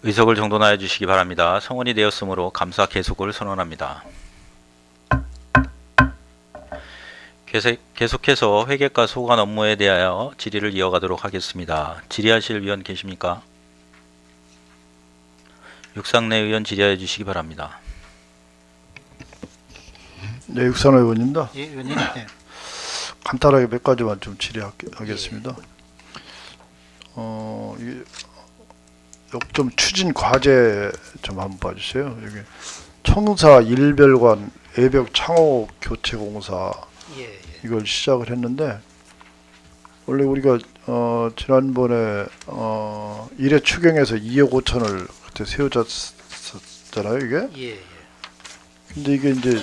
의석을 정돈하여 주시기 바랍니다. 성원이 되었으므로 감사 계속을 선언합니다. 계속해서 회계과 소관 업무에 대하여 질의를 이어가도록 하겠습니다. 질의하실 위원 계십니까? 육상내 의원 질의하여 주시기 바랍니다. 네, 육산호 의원입니다. 예, 의원님. 네. 간단하게 몇 가지만 좀 질의하겠습니다. 이 역점 추진 과제 좀 한번 봐주세요. 여기 청사 일별관 외벽 창호 교체 공사 예, 이걸 시작을 했는데 원래 우리가 지난번에 1회 추경에서 2억 5천을 그때 세워졌잖아요, 이게. 예, 예. 근데 이게 이제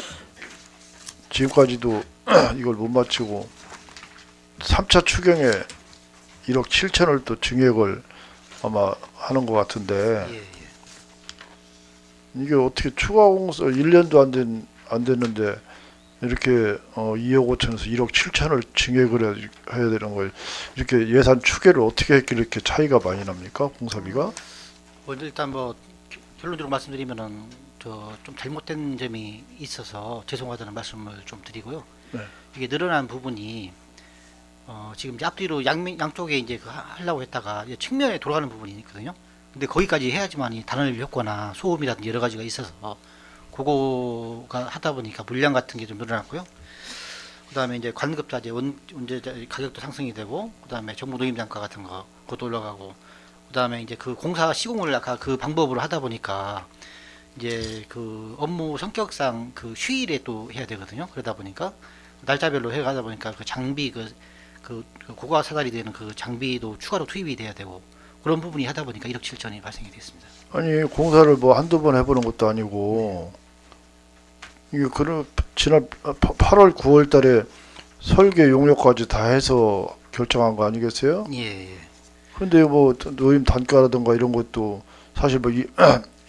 지금까지도 이걸 못 마치고 3차 추경에 1억 7천을 또 증액을 아마 하는 것 같은데 예, 예. 이게 어떻게 추가 공사 1년도 안 됐는데 이렇게 2억 5천에서 1억 7천을 증액을 해야 되는 거예요. 이렇게 예산 추계를 어떻게 했길래 이렇게 차이가 많이 납니까? 공사비가? 먼저 일단 뭐 결론적으로 말씀드리면은 좀 잘못된 점이 있어서 죄송하다는 말씀을 좀 드리고요. 네. 이게 늘어난 부분이 지금 이제 앞뒤로 양쪽에 이제 하려고 했다가 이제 측면에 돌아가는 부분이 있거든요. 근데 거기까지 해야지만이 단열 효과나 소음이라든지 여러 가지가 있어서 그거가 하다 보니까 물량 같은 게 좀 늘어났고요. 그다음에 이제 관급자재, 원재재 가격도 상승이 되고, 그다음에 정부 노임 단가 같은 거 그것도 올라가고, 그다음에 이제 그 공사 시공을 아까 그 방법으로 하다 보니까 이제 그 업무 성격상 그 휴일에 또 해야 되거든요. 그러다 보니까 날짜별로 해 가다 보니까 그 장비 그 고가 사달이 되는 그 장비도 추가로 투입이 돼야 되고 그런 부분이 하다 보니까 1억 7천이 발생이 됐습니다. 아니 공사를 뭐 한두 번 해보는 것도 아니고 이게 그런 지난 8월 9월 달에 설계 용역까지 다 해서 결정한 거 아니겠어요? 예, 예. 근데 뭐 노임 단가라든가 이런 것도 사실 뭐 2,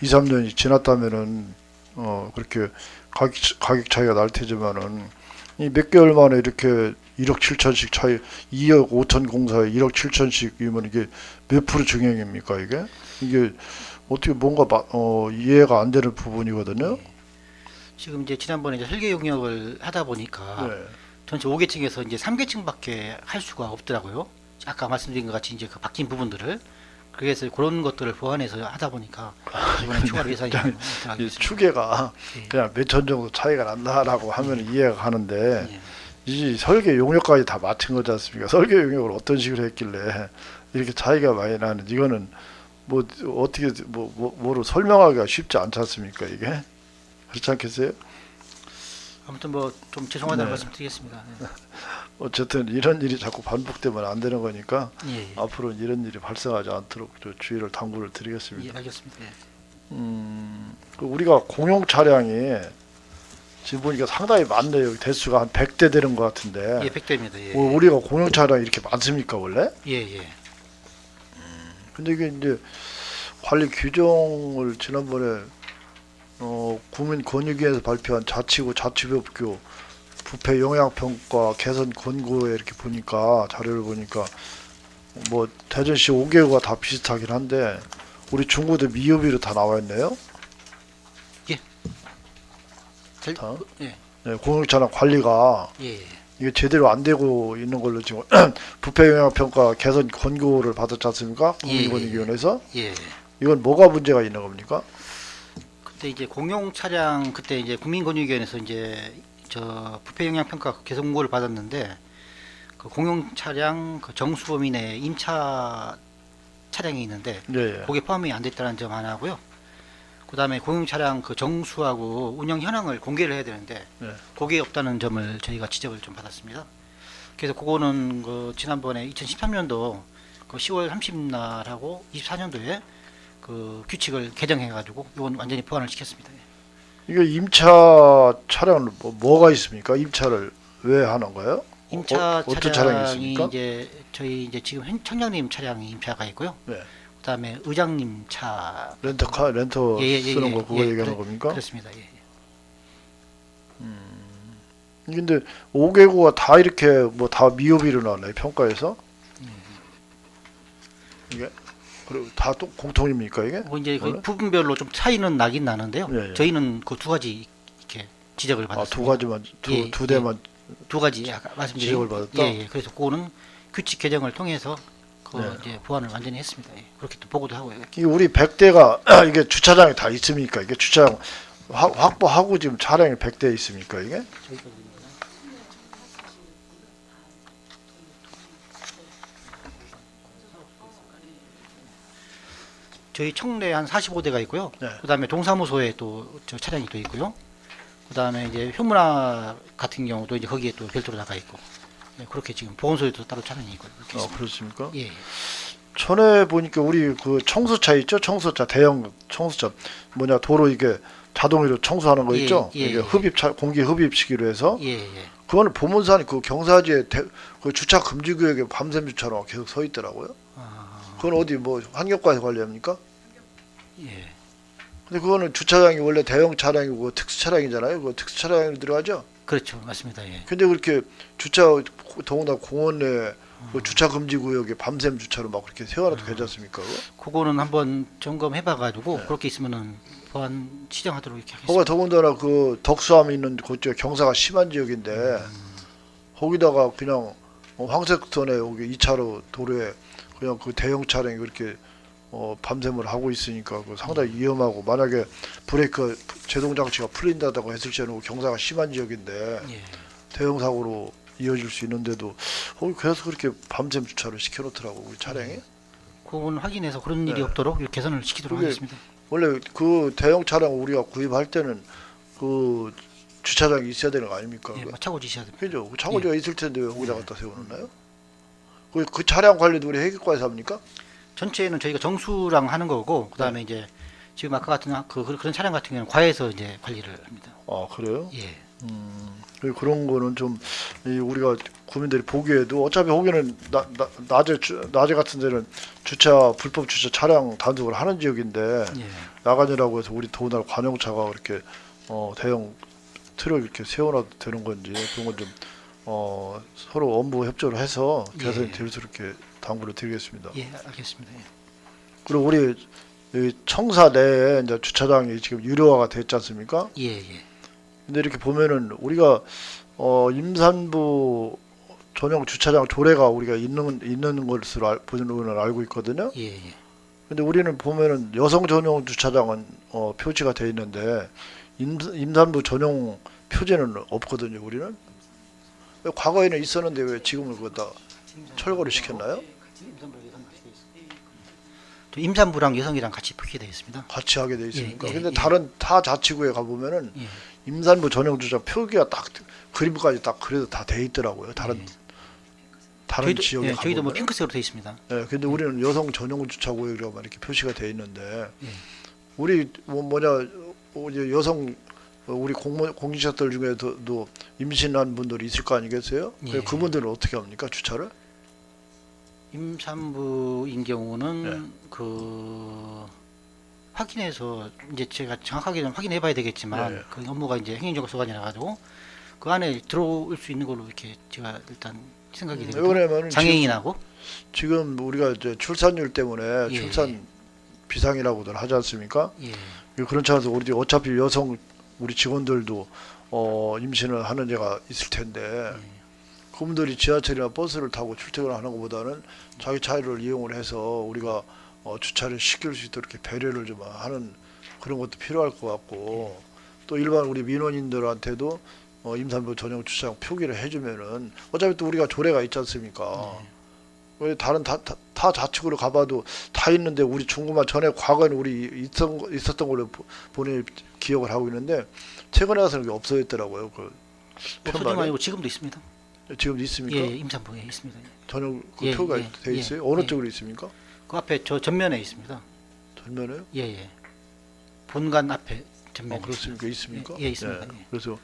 3년이 지났다면은 그렇게 가격 차이가 날 테지만은 이 몇 개월 만에 이렇게 1억 7천씩 차이 2억 5천 공사에 1억 7천씩이면 이게 몇 프로 증액입니까 이게 어떻게 뭔가 이해가 안 되는 부분이거든요. 지금 이제 지난번에 이제 설계 용역을 하다 보니까 네. 전체 5계층에서 이제 3계층밖에 할 수가 없더라고요. 아까 말씀드린 것 같이 이제 그 바뀐 부분들을 그래서 그런 것들을 보완해서 하다 보니까 이번에 추가로 예산이 좀 이 들어가겠습니다. 추계가 예. 그냥 몇 천 정도 차이가 난다라고 하면 이해가 가는데 예. 이 설계 용역까지 다 맞춘 거지 않습니까? 설계 용역을 어떤 식으로 했길래 이렇게 차이가 많이 나는 이거는 뭐 어떻게 뭐로 설명하기가 쉽지 않지 않습니까 이게? 그렇지 않겠어요? 아무튼 뭐 좀 죄송하다는 네. 말씀드리겠습니다. 어쨌든 이런 일이 자꾸 반복되면 안 되는 거니까 예, 예. 앞으로는 이런 일이 발생하지 않도록 주의를 당부를 예, 드리겠습니다. 알겠습니다. 예. 그 우리가 공용 차량이 지금 보니까 상당히 많네요. 대수가 한 100대 되는 것 같은데 예, 100대입니다. 예, 우리가 공용 차량이 이렇게 많습니까 원래? 예, 예. 근데 이게 이제 관리 규정을 지난번에 국민권익위에서 발표한 자치구 자치법규 부패 영향평가 개선 권고에 이렇게 보니까 자료를 보니까 뭐 대전시 5개구가 다 비슷하긴 한데 우리 중구도 미흡이로 다 나와 있네요. 다. 예, 네, 공용차량 관리가 예, 이게 제대로 안 되고 있는 걸로 지금 부패 영향평가 개선 권고를 받았지 않습니까? 국민권익위원회에서 예. 이건 뭐가 문제가 있는 겁니까? 그때 이제 공용 차량 그때 이제 국민권익위원회에서 이제 저 부패 영향 평가 개선 공고를 받았는데 그 공용 차량 그 정수 범위 내 임차 차량이 있는데 네, 거기에 포함이 안 됐다는 점 하나고요. 그다음에 공용 차량 그 정수하고 운영 현황을 공개를 해야 되는데 네. 거기에 없다는 점을 저희가 지적을 좀 받았습니다. 그래서 그거는 그 지난번에 2013년도 그 10월 30날하고 24년도에 그 규칙을 개정해가지고 이건 완전히 보완을 시켰습니다. 이게 임차 차량은 뭐가 있습니까? 임차를 왜 하는 거예요? 임차 어떤 차량이 차량이 있습니까? 이제 저희 이제 지금 청장님 차량이 임차가 있고요. 네. 그다음에 의장님 차 렌터 쓰는 거 그거 얘기하는 겁니까? 그렇습니다. 예, 예. 근데 5개구가 다 이렇게 뭐 다 미흡이 일어나네 평가에서 이게 그리고 다 또 공통입니까 이게? 뭐 이제 그 원래? 부분별로 좀 차이는 나긴 나는데요. 예, 예. 저희는 그 두 가지 이렇게 지적을 아, 받았습니다. 두 가지만 예, 두 대만 두 가지 아까 말씀드린 지적을 받았다? 예, 예. 그래서 그거는 규칙 개정을 통해서 그 네. 이제 보완을 완전히 했습니다. 예. 그렇게 또 보고도 하고요. 이 우리 100대가 이게 주차장이 다 있습니까? 이게 주차장 확보하고 지금 차량이 100대 있습니까 이게? 저희 청내 한 45대가 있고요. 네. 그다음에 동사무소에 또 저 차량이 또 있고요. 그다음에 이제 현문화 같은 경우도 이제 거기에 또 별도로 나가 있고. 네, 그렇게 지금 보건소에도 따로 차량이 있고 그렇게 있습니다. 그렇습니까? 예. 예. 전에 보니까 우리 그 청소차 있죠? 청소차 대형 청소차 뭐냐 도로 이게 자동으로 청소하는 거 예, 있죠? 예, 이게 예. 흡입차 공기 흡입시키로 해서 예, 예. 그거는 보문산이 그 경사지에 그 주차 금지 구역에 밤샘 주차로 계속 서 있더라고요. 아, 그건 어디 뭐 환경과에서 관리합니까? 예. 근데 그거는 주차장이 원래 대형 차량이고 특수 차량이잖아요. 그 특수 차량으로 들어가죠. 그렇죠. 맞습니다. 예. 근데 그렇게 주차 더군다나 공원 내 그 주차 금지 구역에 밤샘 주차로 막 그렇게 세워놔도 괜찮습니까? 그거? 그거는 한번 점검해 봐 가지고 네. 그렇게 있으면은 보완 시정하도록 이렇게 거기가 하겠습니다. 더군다나 그 덕수함 있는 그쪽 경사가 심한 지역인데 거기다가 그냥 황색선에 여기 2차로 도로에 그냥 그 대형 차량이 그렇게 밤샘을 하고 있으니까 그 상당히 위험하고 만약에 브레이크 제동 장치가 풀린다고 했을 때는 경사가 심한 지역인데 예. 대형 사고로 이어질 수 있는데도 거기 그래서 그렇게 밤샘 주차를 시켜놓더라고 우리 차량이. 그건 확인해서 그런 일이 네. 없도록 이렇게 개선을 시키도록 그게 하겠습니다. 원래 그 대형 차량 우리가 구입할 때는 그 주차장이 있어야 되는 거 아닙니까? 예, 그게? 차고 지셔야 됩니다. 그죠? 그 차고지가 있을 텐데 왜 거기다 갖다 세워놓나요? 그 차량 관리도 우리 회계과에서 합니까? 전체는 저희가 정수랑 하는 거고 그다음에 이제 지금 아까 같은 그런 차량 같은 경우는 과에서 이제 관리를 합니다. 아 그래요? 예. 그런 거는 좀 우리가 국민들이 보기에도 어차피 거기는 낮에 같은 데는 불법 주차 차량 단속을 하는 지역인데 예. 야간이라고 해서 우리 더군다나 관용차가 그렇게 대형 트럭 이렇게 세워놔도 되는 건지 그런 건 좀 서로 업무 협조를 해서 개선이 예. 될 수 있게 당부를 드리겠습니다. 예, 알겠습니다. 예. 그리고 우리 이 청사 내에 이제 주차장이 지금 유료화가 됐지 않습니까? 예, 예. 근데 이렇게 보면은 우리가 임산부 전용 주차장 조례가 우리가 있는 것으로 보는 알고 있거든요. 예, 예. 근데 우리는 보면은 여성 전용 주차장은 표지가 돼 있는데 임산부 전용 표지는 없거든요. 우리는 왜 과거에는 있었는데 왜 지금은 그거 다 철거를 시켰나요? 저 임산부랑 여성이랑 같이 표기되어 있습니다. 같이 하게 돼 있으니까. 예, 예, 근데 예. 다른 타 자치구에 가 보면은 예. 임산부 전용 주차장 표기가 딱 그림까지 딱 그래도 다 돼 있더라고요. 다른 지역에 가 저희도 뭐 보면. 핑크색으로 되어 있습니다. 예, 근데 우리는 여성 전용 주차 구역이라고 이렇게 표시가 돼 있는데 예. 우리 이제 여성 우리 공직자들 중에도 임신한 분들이 있을 거 아니겠어요? 예. 그분들은 어떻게 합니까 주차를? 임산부인 경우는 네. 그 확인해서 이제 제가 정확하게 좀 확인해 봐야 되겠지만 네. 그 업무가 이제 행정적소관이라 가지고 그 안에 들어올 수 있는 걸로 이렇게 제가 일단 생각이 됩니다. 왜냐면은 장애인하고 지금 우리가 이제 출산율 때문에 예. 출산 비상이라고들 하지 않습니까? 예. 그런 차에서 우리 어차피 여성 우리 직원들도 임신을 하는 애가 있을 텐데 예. 그분들이 지하철이나 버스를 타고 출퇴근을 하는 것보다는 자기 차를 이용을 해서 우리가 주차를 시킬 수 있도록 이렇게 배려를 좀 하는 그런 것도 필요할 것 같고 또 일반 우리 민원인들한테도 임산부 전용 주차장 표기를 해주면은 어차피 또 우리가 조례가 있지 않습니까? 왜 다른 타 자치구로 가봐도 다 있는데 우리 중구만 전에 과거에는 우리 있었던 걸로 본인이 기억을 하고 있는데 최근에 와서는 그게 없어졌더라고요. 그 없어진 거 편말에. 아니고 지금도 있습니다. 지금 있습니까? 예, 임산부에 있습니다. 전용 그 예, 표가 예, 돼 예, 있어요? 어느 예. 쪽으로 있습니까? 그 앞에 저 전면에 있습니다. 전면에요? 예, 예. 본관 앞에 전면에 그렇습니까? 있습니까? 예, 예, 있습니다. 네. 예. 그래서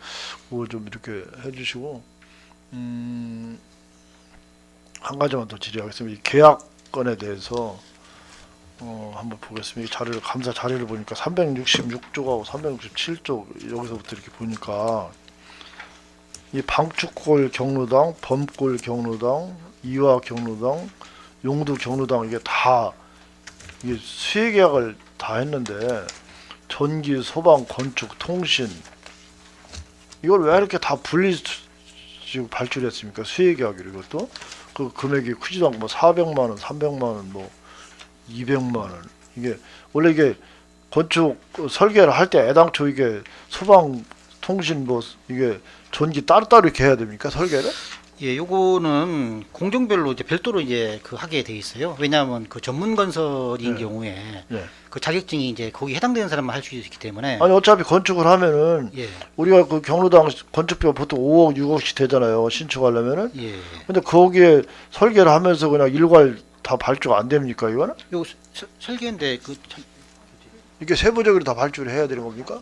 그거 좀 이렇게 해주시고 한 가지만 더 질의하겠습니다. 이 계약건에 대해서 한번 보겠습니다. 이 자료를 감사 자료를 보니까 366쪽하고 367쪽 여기서부터 이렇게 보니까 이 방축골 경로당, 범골 경로당, 이화 경로당, 용두 경로당 이게 다 이게 수의 계약을 다 했는데 전기, 소방, 건축, 통신 이걸 왜 이렇게 다 지금 발주했습니까? 수의 계약을 이것도 그 금액이 크지도 않고 뭐 400만 원, 300만 원, 뭐 200만 원 이게 원래 이게 건축 설계를 할 때 애당초 이게 소방, 통신 뭐 이게 전기 따로따로 이렇게 해야 됩니까? 설계를? 예, 요거는 공정별로 이제 별도로 이제 그 하게 돼 있어요. 왜냐하면 그 전문 건설인 네. 경우에 네. 그 자격증이 이제 거기 해당되는 사람만 할 수 있기 때문에 아니 어차피 건축을 하면은 예, 우리가 그 경로당 건축비가 보통 5억, 6억씩 되잖아요. 신축하려면은. 예. 근데 거기에 설계를 하면서 그냥 일괄 다 발주가 안 됩니까, 이거는? 요 설계인데 그 이게 세부적으로 다 발주를 해야 되는 겁니까?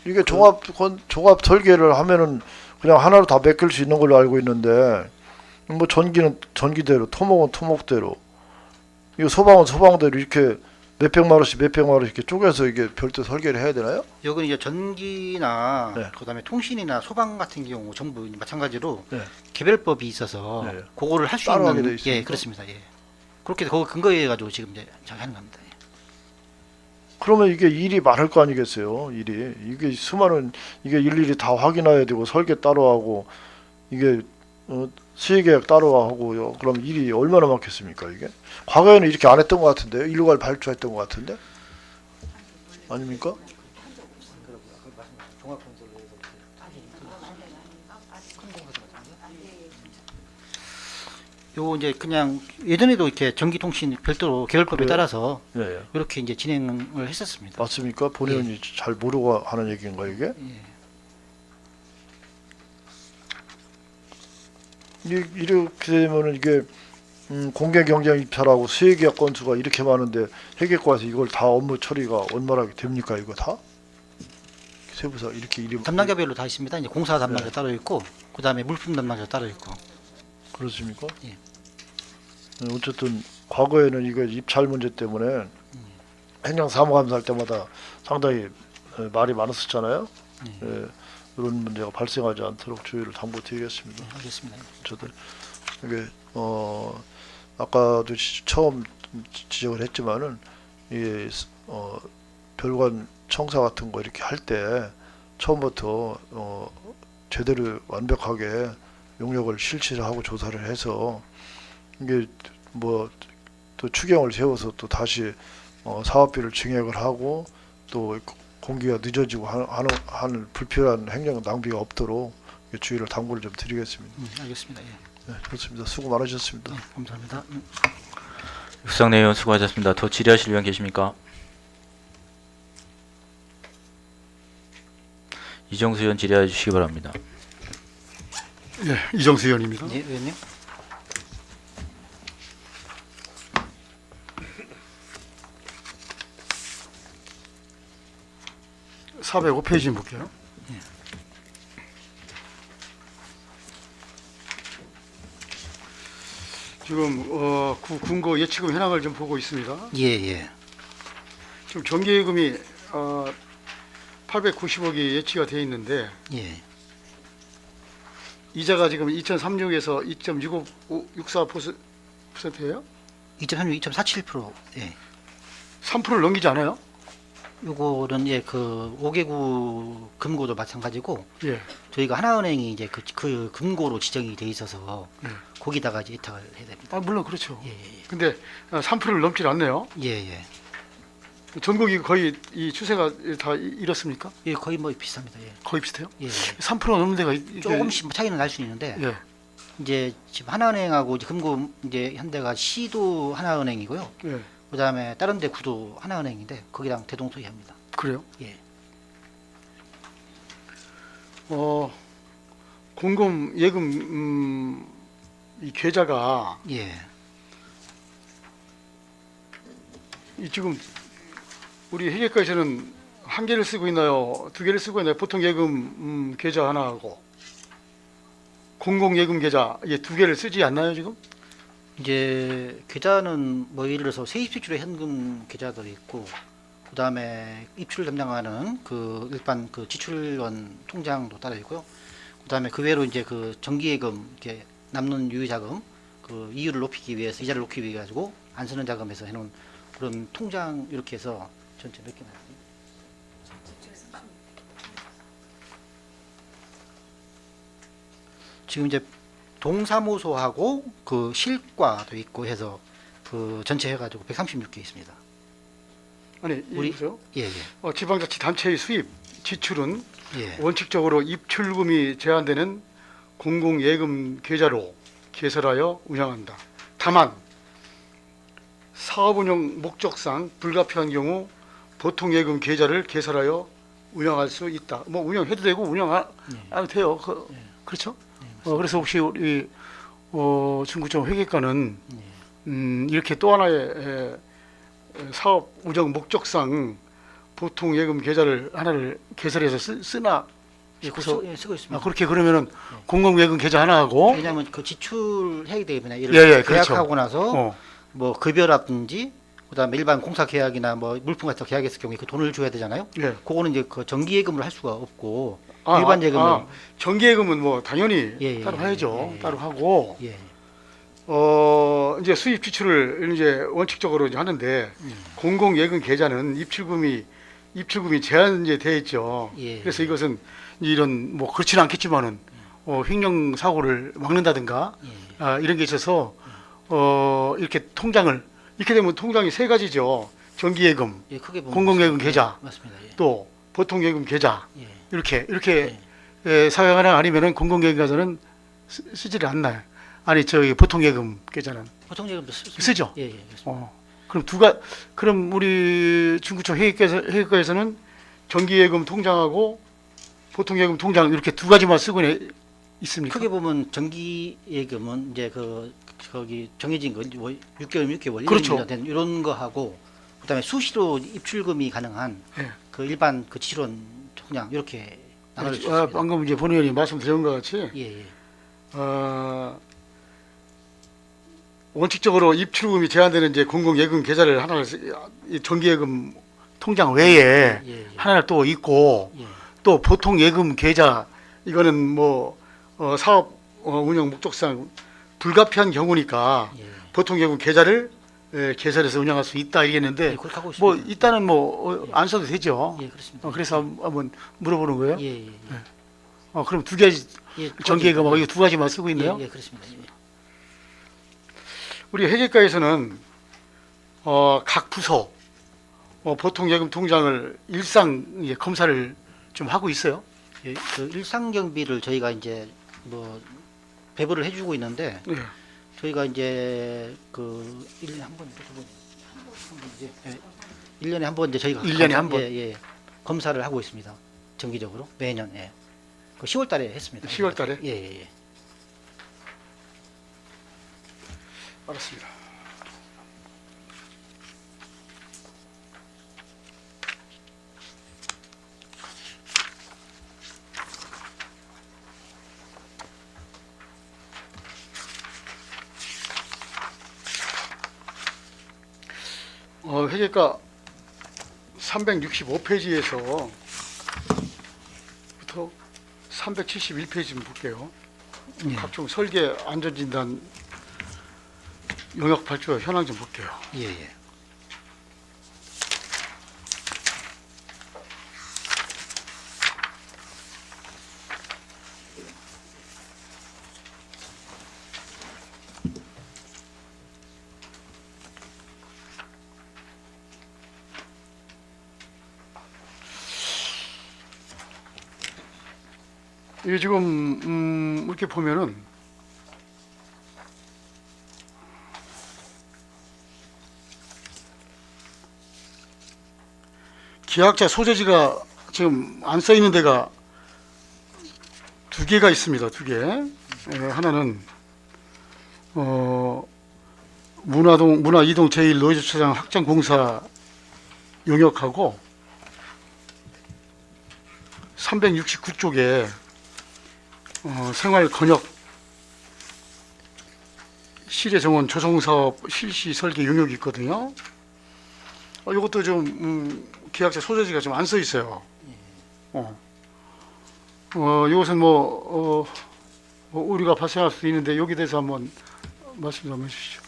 이게 종합 설계를 하면은 그냥 하나로 다 맡길 수 있는 걸로 알고 있는데 뭐 전기는 전기대로, 토목은 토목대로, 이거 소방은 소방대로 이렇게 몇백만 원씩 이렇게 쪼개서 이게 별도 설계를 해야 되나요? 여기는 이제 전기나 네. 그다음에 통신이나 소방 같은 경우 전부 마찬가지로 네. 개별법이 있어서 네. 그거를 할 수 따로 하게 돼 있는 있습니까? 예, 그렇습니다. 예. 그렇게 그거 근거해 가지고 지금 이제 잘 하는 겁니다. 예. 그러면 이게 일이 많을 거 아니겠어요? 이게 수많은 이게 일일이 다 확인해야 되고 설계 따로 하고 이게 수의계약 따로 하고요. 그럼 일이 얼마나 많겠습니까 이게? 과거에는 이렇게 안 했던 것 같은데요? 일괄 발주했던 것 같은데? 아닙니까? 요 이제 그냥 예전에도 이렇게 전기통신 별도로 계열법에 그래요? 따라서 예, 예. 이렇게 이제 진행을 했었습니다. 맞습니까? 본의원이 잘 모르고 하는 얘기인가 이게? 예. 이렇게 되면은 이게 공개 경쟁 입찰하고 수의계약 건수가 이렇게 많은데 회계과에서 이걸 다 업무 처리가 원만하게 됩니까 이거 다? 세부사 이렇게 일이 담당자별로 다 있습니다. 이제 공사 담당자 네. 따로 있고 그다음에 물품 담당자 따로 있고. 그렇습니까? 예. 어쨌든 과거에는 이거 입찰 문제 때문에 행정사무감사 할 때마다 상당히 말이 많았었잖아요. 예, 이런 문제가 발생하지 않도록 주의를 당부드리겠습니다. 네, 알겠습니다. 저도 이게 아까도 처음 지적을 했지만은 이 별관 청사 같은 거 이렇게 할 때 처음부터 제대로 완벽하게 용역을 실시를 하고 조사를 해서 이게 뭐 또 추경을 세워서 또 다시 사업비를 증액을 하고 또 공기가 늦어지고 하는 불필요한 행정 낭비가 없도록 주의를 당부를 좀 드리겠습니다. 알겠습니다. 예. 네, 그렇습니다. 수고 많으셨습니다. 네, 감사합니다. 육상내 의원 수고하셨습니다. 더 질의하실 의원 계십니까? 이정수 의원 질의해 주시기 바랍니다. 예, 이정수 의원입니다. 네, 의원님. 네. 405페이지 볼게요. 지금 그 근거 예치금 현황을 좀 보고 있습니다. 예, 예. 지금 정기예금이 890억이 예치가 돼 있는데 예. 이자가 지금 2.36에서 2.6564%예요? 2.36, 2.47%. 예. 3%를 넘기지 않아요? 요거는 예, 그 5개구 금고도 마찬가지고 예. 저희가 하나은행이 이제 그 금고로 지정이 돼 있어서 예. 거기다가 이제 예탁을 해야 됩니다. 물론 그렇죠. 예, 예, 근데 3%를 넘질 않네요. 예. 예, 전국이 거의 이 추세가 다 이렇습니까? 예. 거의 뭐 비슷합니다. 예. 거의 비슷해요? 예. 예. 3% 넘는 데가 조금씩 뭐 차이는 날 수 있는데 예. 이제 지금 하나은행하고 이제 금고 이제 현대가 시도 하나은행이고요. 예. 그다음에 다른 데 구도 하나은행인데 거기랑 대동소이합니다. 그래요? 예. 공금 예금 이 계좌가 예. 이 지금 우리 회계과에서는 한 개를 쓰고 있나요? 두 개를 쓰고 있나요? 보통 예금 계좌 하나하고 공공 예금 계좌 이게 두 개를 쓰지 않나요 지금? 이제 계좌는 뭐 예를 들어서 세입실주로 현금 계좌도 있고 그다음에 입출을 담당하는 그 일반 그 지출원 통장도 따로 있고요. 그다음에 그 외로 이제 그 정기예금 이렇게 남는 유효자금 그 이율을 높이기 위해서 이자를 높이기 위해 가지고 안 쓰는 자금에서 해놓은 그런 통장 이렇게 해서 전체 몇 개나 있지? 지금 이제 동사무소하고 그 실과도 있고 해서 그 전체 해가지고 136개 있습니다. 아니 우리- 보세요. 예, 예, 지방자치단체의 수입, 지출은 예. 원칙적으로 입출금이 제한되는 공공예금 계좌로 개설하여 운영한다. 다만 사업운영 목적상 불가피한 경우 보통예금 계좌를 개설하여 운영할 수 있다. 뭐 운영해도 되고 운영 안 해도 돼요. 그렇죠? 그래서 혹시 우리 중구청 회계과는 이렇게 또 하나의 사업 운영 목적상 보통 예금 계좌를 하나를 개설해서 쓰나 예, 싶어서 쓰고 있습니다. 그렇게 그러면은 공공 예금 계좌 하나 하고 왜냐하면 그 지출해야 되면 예, 이렇게 그렇죠. 계약하고 나서 어, 뭐 급여라든지 그다음에 일반 공사 계약이나 뭐 물품 같은 거 계약했을 경우에 그 돈을 줘야 되잖아요. 예. 그거는 이제 그 정기 예금으로 할 수가 없고 일반 예금을 정기 예금은 뭐 당연히 예, 따로 예, 해야죠. 예, 예. 따로 하고 예, 이제 수입 지출을 이제 원칙적으로 이제 하는데 공공 예금 계좌는 입출금이 제한제 돼 있죠. 예. 그래서 이것은 이런 뭐 그렇지는 않겠지만은 횡령 사고를 막는다든가 예. 이런 게 있어서 이렇게 통장을 이렇게 되면 통장이 세 가지죠. 정기 예금, 예, 크게 보면 공공예금 그렇습니다. 계좌. 예, 맞습니다. 예. 또 보통 예금 계좌 예. 이렇게 사용하나 아니면은 공공 예금 계좌는 쓰지를 않나요? 아니 저기 보통 예금 계좌는 보통 예금도 쓰죠? 예, 예, 그렇습니다. 그럼 우리 중구청 회계과에서는 정기예금 통장하고 보통예금 통장 이렇게 두 가지만 쓰고 있습니까? 크게 보면 정기 예금은 이제 그 거기 정해진 거 뭐 6개월, 6개월, 그렇죠. 1년 된 이런 거 하고 그다음에 수시로 입출금이 가능한 예. 그 일반 그 지출원 통장 이렇게 나눠 수 있습니다. 방금 이제 본 의원님 말씀드린 것 같이 예, 예. 원칙적으로 입출금이 제한되는 이제 공공예금 계좌를 하나를 이 정기예금 통장 외에 예, 예. 하나 또 있고 예. 또 보통 예금 계좌 이거는 뭐 사업 운영 목적상 불가피한 경우니까 예. 보통 예금 계좌를 개설해서 운영할 수 있다 예, 이랬는데 그렇게 하고 뭐 있습니다. 일단은 뭐 안 써도 되죠. 예, 그렇습니다. 그래서 한번 물어보는 거예요. 예, 예, 예. 그럼 두 가지 예, 정기예금하고 이거 두 가지만 쓰고 있네요. 예, 예, 그렇습니다. 예. 우리 회계과에서는 각 부서 보통 예금 통장을 일상 검사를 좀 하고 있어요. 예, 그 일상 경비를 저희가 이제 뭐 배부를 해주고 있는데 네. 저희가 이제 그 1년에 한 번, 두 번, 이제 1년에 한 번 이제 저희가 1년에 한 번? 예, 예, 검사를 하고 있습니다. 정기적으로 매년 예. 그 10월 달에 했습니다. 10월 달에? 예, 예, 예. 알았습니다. 회계과 365페이지에서부터 371페이지 좀 볼게요. 각종 설계 안전진단 용역 발주 현황 좀 볼게요. 예, 예. 이게 지금 이렇게 보면은 계약자 소재지가 지금 안 써 있는 데가 두 개가 있습니다. 두 개. 하나는 문화 이동 제1 노예주차장 확장 공사 용역하고 369쪽에 생활 건역 실외 정원 조성 사업 실시 설계 용역이 있거든요. 이것도 좀 계약자 소재지가 좀 안 써 있어요. 이것은 우리가 발생할 수도 있는데 여기 대해서 한번 말씀 좀 해주시죠.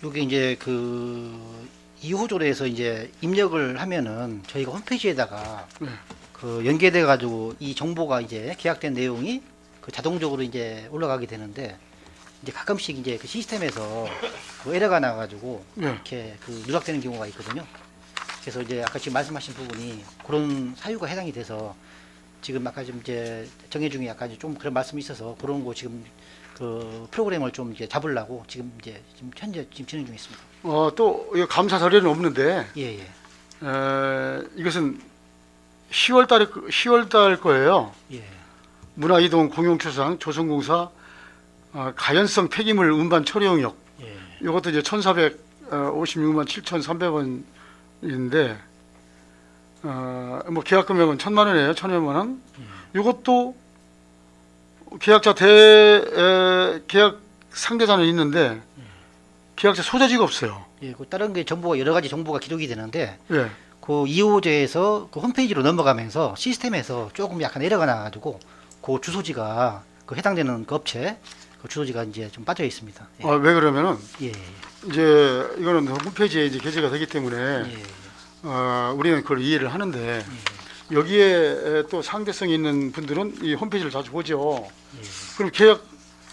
요게 이제 그 2호조례에서 이제 입력을 하면은 저희가 홈페이지에다가 네. 그 연계돼 가지고 이 정보가 이제 계약된 내용이 그 자동적으로 이제 올라가게 되는데 이제 가끔씩 이제 그 시스템에서 그 에러가 나 가지고 네. 이렇게 그 누락되는 경우가 있거든요. 그래서 이제 아까 지금 말씀하신 부분이 그런 사유가 해당이 돼서 지금 아까 좀 이제 정해 중에 약간 좀 그런 말씀이 있어서 그런 거 지금 그 프로그램을 좀 이제 잡으려고 지금 현재 진행 중에 있습니다. 또 이거 감사 사례는 없는데 예, 예. 이것은 10월 달 거예요. 예. 문화이동 공용초상 조선공사 가연성 폐기물 운반 처리 용역. 예. 이것도 이제 1,456만 7,300원인데 뭐 계약 금액은 1,000만 원이에요. 1,000여만 원. 이것도 계약자 계약 상대자는 있는데 계약자 소재지가 없어요. 예, 그 다른 게 정보가 여러 가지 정보가 기록이 되는데 예. 그 2호제에서 그 홈페이지로 넘어가면서 시스템에서 조금 약간 에러가 나가지고 그 주소지가 그 해당되는 그 업체 그 주소지가 이제 좀 빠져 있습니다. 예. 왜 그러면은 예, 이제 이거는 홈페이지에 이제 게재가 되기 때문에 예, 우리는 그걸 이해를 하는데 여기에 또 상대성이 있는 분들은 이 홈페이지를 자주 보죠. 그럼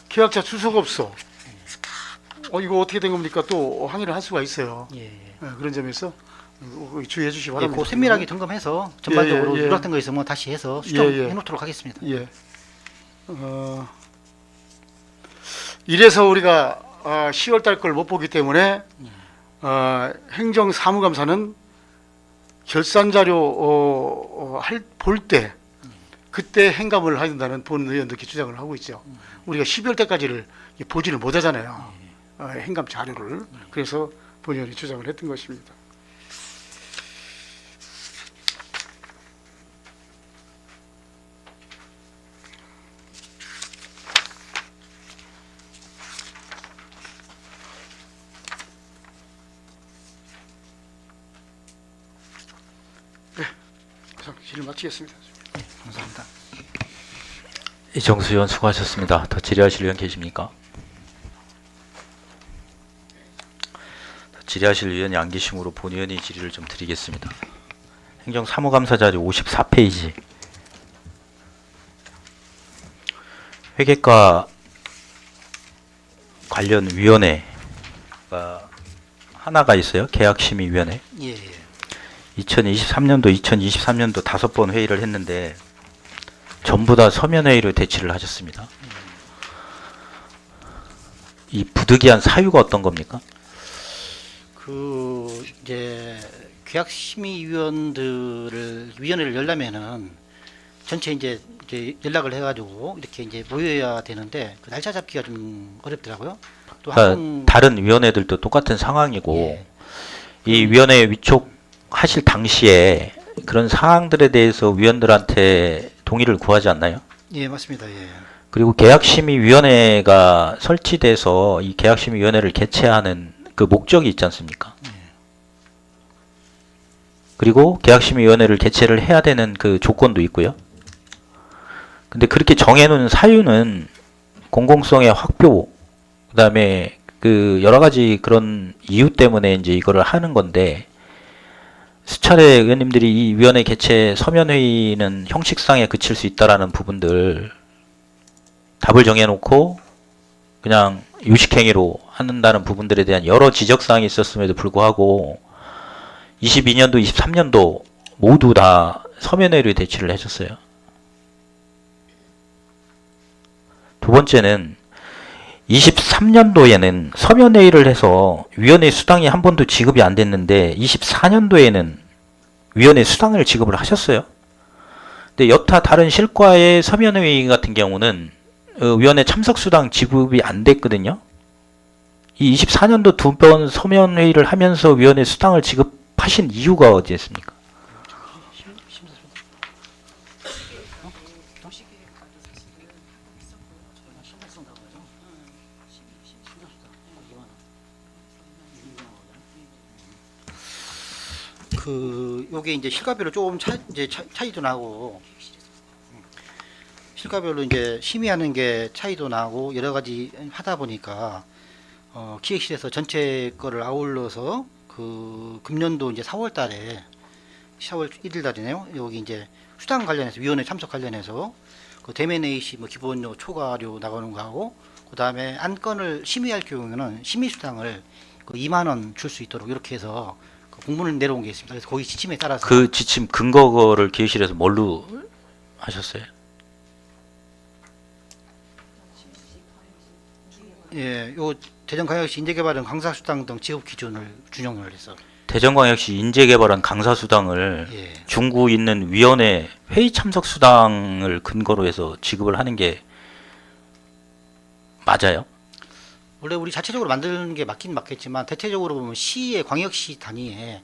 계약자 주소가 없어. 이거 어떻게 된 겁니까? 또 항의를 할 수가 있어요. 예, 예. 그런 점에서 주의해 주시기 예, 바랍니다. 그 세밀하게 점검해서 전반적으로 예. 누락된 거 있으면 다시 해서 예. 수정해 놓도록 하겠습니다. 예. 이래서 우리가 10월 달 걸 못 보기 때문에 행정사무감사는 결산 자료 볼 때 그때 행감을 해야 된다는 본 의원들께 주장을 하고 있죠. 우리가 12월 때까지를 보지를 못하잖아요. 행감 자료를. 그래서 본 의원이 주장을 했던 것입니다. 질의 마치겠습니다. 감사합니다. 이정수 의원 수고하셨습니다. 더 질의하실 의원 계십니까? 더 질의하실 의원이 안 계심으로 본 의원이 질의를 좀 드리겠습니다. 행정사무감사 자료 54페이지 회계과 관련 위원회가 하나가 있어요. 계약심의위원회. 예, 예. 2023년도, 2023년도 5번 회의를 했는데 전부 다 서면회의로 대치를 하셨습니다. 이 부득이한 사유가 어떤 겁니까? 그 이제 위원회를 열려면은 전체 이제 연락을 해가지고 이렇게 이제 모여야 되는데 그 날짜 잡기가 좀 어렵더라고요. 또 그러니까 다른 위원회들도 똑같은 상황이고 예. 이 위원회 위촉하실 당시에 그런 사항들에 대해서 위원들한테 동의를 구하지 않나요? 예, 맞습니다. 예. 그리고 계약심의위원회가 설치돼서 이 계약심의위원회를 개최하는 그 목적이 있지 않습니까? 그리고 계약심의위원회를 개최를 해야 되는 그 조건도 있고요. 근데 그렇게 정해놓은 사유는 공공성의 확보, 그 다음에 그 여러 가지 그런 이유 때문에 이제 이거를 하는 건데, 수차례 의원님들이 이 위원회 개최 서면회의는 형식상에 그칠 수 있다라는 부분들 답을 정해놓고 그냥 유식행위로 한다는 부분들에 대한 여러 지적사항이 있었음에도 불구하고 22년도, 23년도 모두 다 서면회의로 대치를 해줬어요. 두 번째는 23년도에는 서면회의를 해서 위원회 수당이 한 번도 지급이 안 됐는데 24년도에는 위원회 수당을 지급을 하셨어요. 근데 여타 다른 실과의 서면회의 같은 경우는 위원회 참석 수당 지급이 안 됐거든요. 이 24년도 2번 서면회의를 하면서 위원회 수당을 지급하신 이유가 어디였습니까? 요게 이제 실과별로 조금 차이도 나고, 실과별로 이제 심의하는 게 차이도 나고 여러 가지 하다 보니까 기획실에서 전체 거를 아울러서 그 금년도 이제 4월 1일 달이네요. 여기 이제 수당 관련해서 위원회 참석 관련해서 그 대면 A시 뭐 기본료 초과료 나가는 거하고, 그 다음에 안건을 심의할 경우에는 심의 수당을 그 2만 원 줄 수 있도록 이렇게 해서 그 공문을 내려온 게 있습니다. 그래서 거기 지침에 따라서 그 지침 근거를 기획실에서 뭘로 하셨어요? 요 대전광역시 인재개발은 강사수당 등 지급 기준을 준용을 해서 대전광역시 인재개발원 강사수당을 예. 중구 있는 위원회 회의 참석 수당을 근거로 해서 지급을 하는 게 맞아요? 원래 우리 자체적으로 만드는 게 맞긴 맞겠지만 대체적으로 보면 시의 광역시 단위에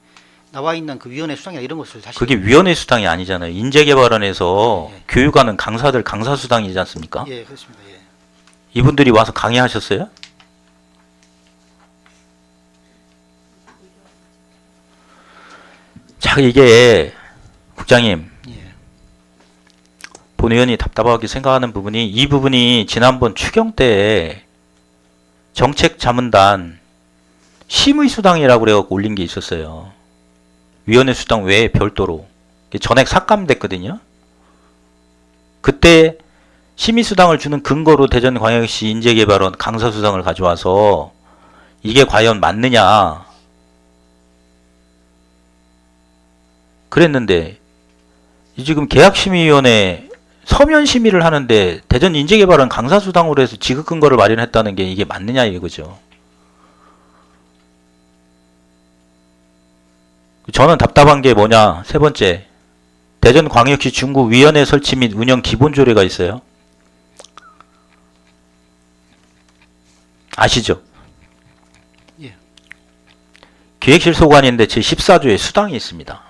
나와 있는 그 위원회 수당이나 이런 것을 사실 그게 위원회 수당이 아니잖아요. 인재개발원에서 예. 교육하는 강사들 강사수당이지 않습니까? 예 그렇습니다. 예. 이분들이 와서 강의하셨어요? 자, 이게 국장님, 예. 본 의원이 답답하게 생각하는 부분이, 이 부분이 지난번 추경 때 정책자문단 심의수당이라고 그래갖고 올린 게 있었어요. 위원회 수당 외에 별도로 전액 삭감됐거든요. 그때 심의수당을 주는 근거로 대전광역시 인재개발원 강사수당을 가져와서 이게 과연 맞느냐 그랬는데, 지금 계약심의위원회 서면 심의를 하는데 대전인재개발원 강사수당으로 해서 지급 근거를 마련했다는 게 이게 맞느냐 이거죠. 저는 답답한 게 뭐냐, 세 번째, 대전광역시 중구위원회 설치 및 운영 기본조례가 있어요. 아시죠? 예. 기획실 소관인데 제14조에 수당이 있습니다.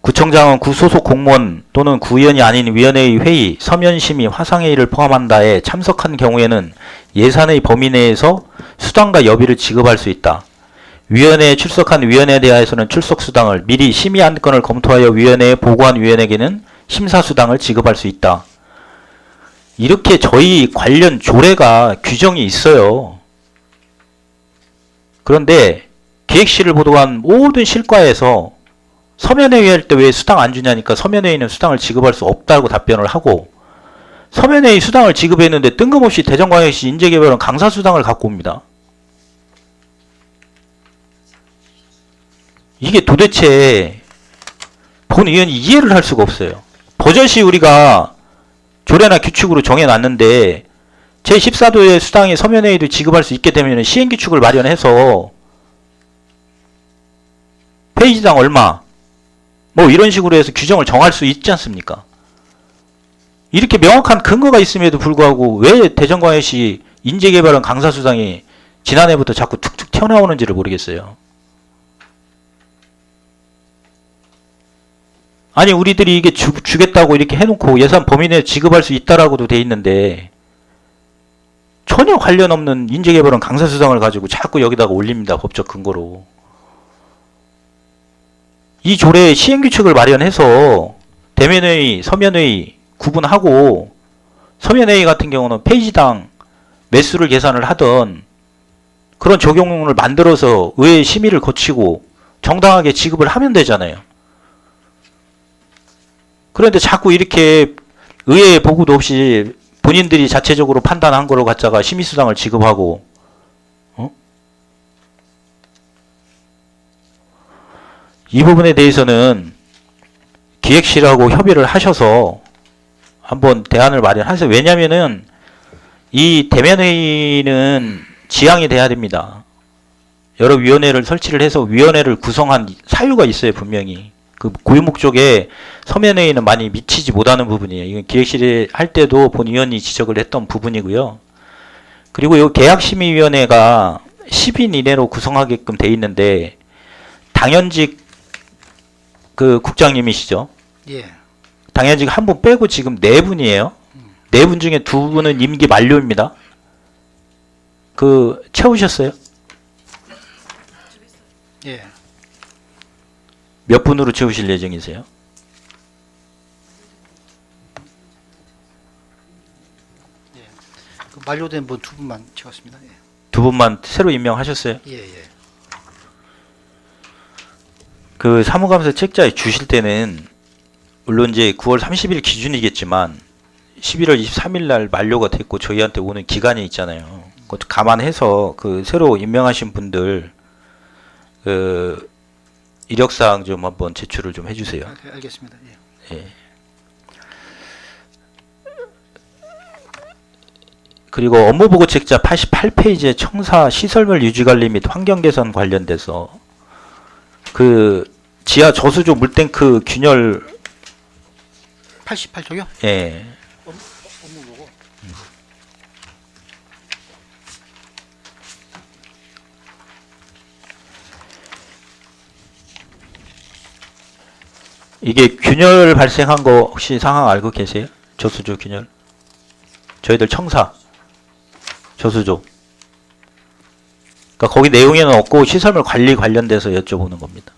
구청장은 구소속 공무원 또는 구의원이 아닌 위원회의 회의, 서면심의, 화상회의를 포함한다에 참석한 경우에는 예산의 범위 내에서 수당과 여비를 지급할 수 있다. 위원회에 출석한 위원회에 대하여서는 출석수당을 미리 심의 안건을 검토하여 위원회에 보고한 위원에게는 심사수당을 지급할 수 있다. 이렇게 저희 관련 조례가 규정이 있어요. 그런데 기획실을 보도한 모든 실과에서 서면회의 할 때 왜 수당 안 주냐니까 서면회의는 수당을 지급할 수 없다고 답변을 하고, 서면회의 수당을 지급했는데 뜬금없이 대전광역시 인재개발원 강사수당을 갖고 옵니다. 이게 도대체 본 의원이 이해를 할 수가 없어요. 버젓이 우리가 조례나 규칙으로 정해놨는데 제14조의 수당이 서면회의도 지급할 수 있게 되면 시행규칙을 마련해서 페이지당 얼마 뭐 이런 식으로 해서 규정을 정할 수 있지 않습니까? 이렇게 명확한 근거가 있음에도 불구하고 왜 대전광역시 인재개발원 강사수당이 지난해부터 자꾸 툭툭 튀어나오는지를 모르겠어요. 아니 우리들이 이게 주겠다고 이렇게 해놓고 예산 범위 내에 지급할 수 있다라고도 돼 있는데 전혀 관련 없는 인재개발원 강사수당을 가지고 자꾸 여기다가 올립니다. 법적 근거로. 이 조례의 시행규칙을 마련해서 대면회의, 서면회의 구분하고, 서면회의 같은 경우는 페이지당 매수를 계산을 하던 그런 적용을 만들어서 의회 심의를 거치고 정당하게 지급을 하면 되잖아요. 그런데 자꾸 이렇게 의회 보고도 없이 본인들이 자체적으로 판단한 거로 갖다가 심의수당을 지급하고, 이 부분에 대해서는 기획실하고 협의를 하셔서 한번 대안을 마련하세요. 왜냐면은 이 대면회의는 지양이 돼야 됩니다. 여러 위원회를 설치를 해서 위원회를 구성한 사유가 있어요. 분명히. 그 고유 목적에 서면회의는 많이 미치지 못하는 부분이에요. 이건 기획실이 할 때도 본 의원이 지적을 했던 부분이고요. 그리고 이 계약심의위원회가 10인 이내로 구성하게끔 돼 있는데 당연직 그 국장님이시죠? 예. 당연직 한 분 빼고 지금 4분이에요. 4분 중에 2분은 임기 만료입니다. 그 채우셨어요? 예. 몇 분으로 채우실 예정이세요? 그 만료된 분 두 분만 채웠습니다. 예. 두 분만 새로 임명하셨어요? 예, 예. 그 사무감사 책자에 주실 때는 물론 이제 9월 30일 기준이겠지만 11월 23일 날 만료가 됐고 저희한테 오는 기간이 있잖아요. 그것도 감안해서 그 새로 임명하신 분들 그 이력사항 좀 한번 제출을 좀 해주세요. 알겠습니다. 예. 예. 그리고 업무보고 책자 88페이지에 청사 시설물 유지관리 및 환경개선 관련돼서 그 지하 저수조 물탱크 균열 88조요? 예. 업무 보고. 이게 균열 발생한 거 혹시 상황 알고 계세요? 저수조 균열? 저희들 청사 저수조. 그러니까 거기 내용에는 없고 시설물 관리 관련돼서 여쭤보는 겁니다.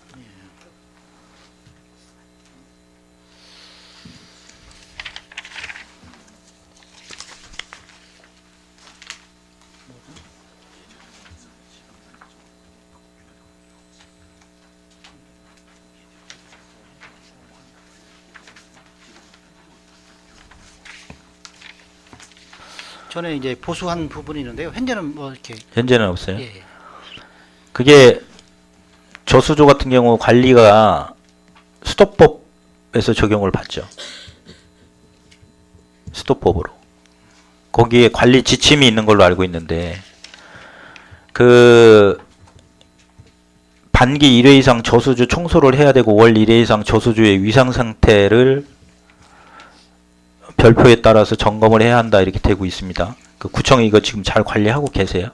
전에 이제 보수한 부분이 있는데요. 현재는 뭐 이렇게 현재는 없어요. 예, 예. 그게 저수조 같은 경우 관리가 수도법에서 적용을 받죠. 수도법으로. 거기에 관리 지침이 있는 걸로 알고 있는데 그 반기 1회 이상 저수조 청소를 해야 되고 월 1회 이상 저수조의 위상 상태를 별표에 따라서 점검을 해야 한다 이렇게 되고 있습니다. 그 구청이 이거 지금 잘 관리하고 계세요?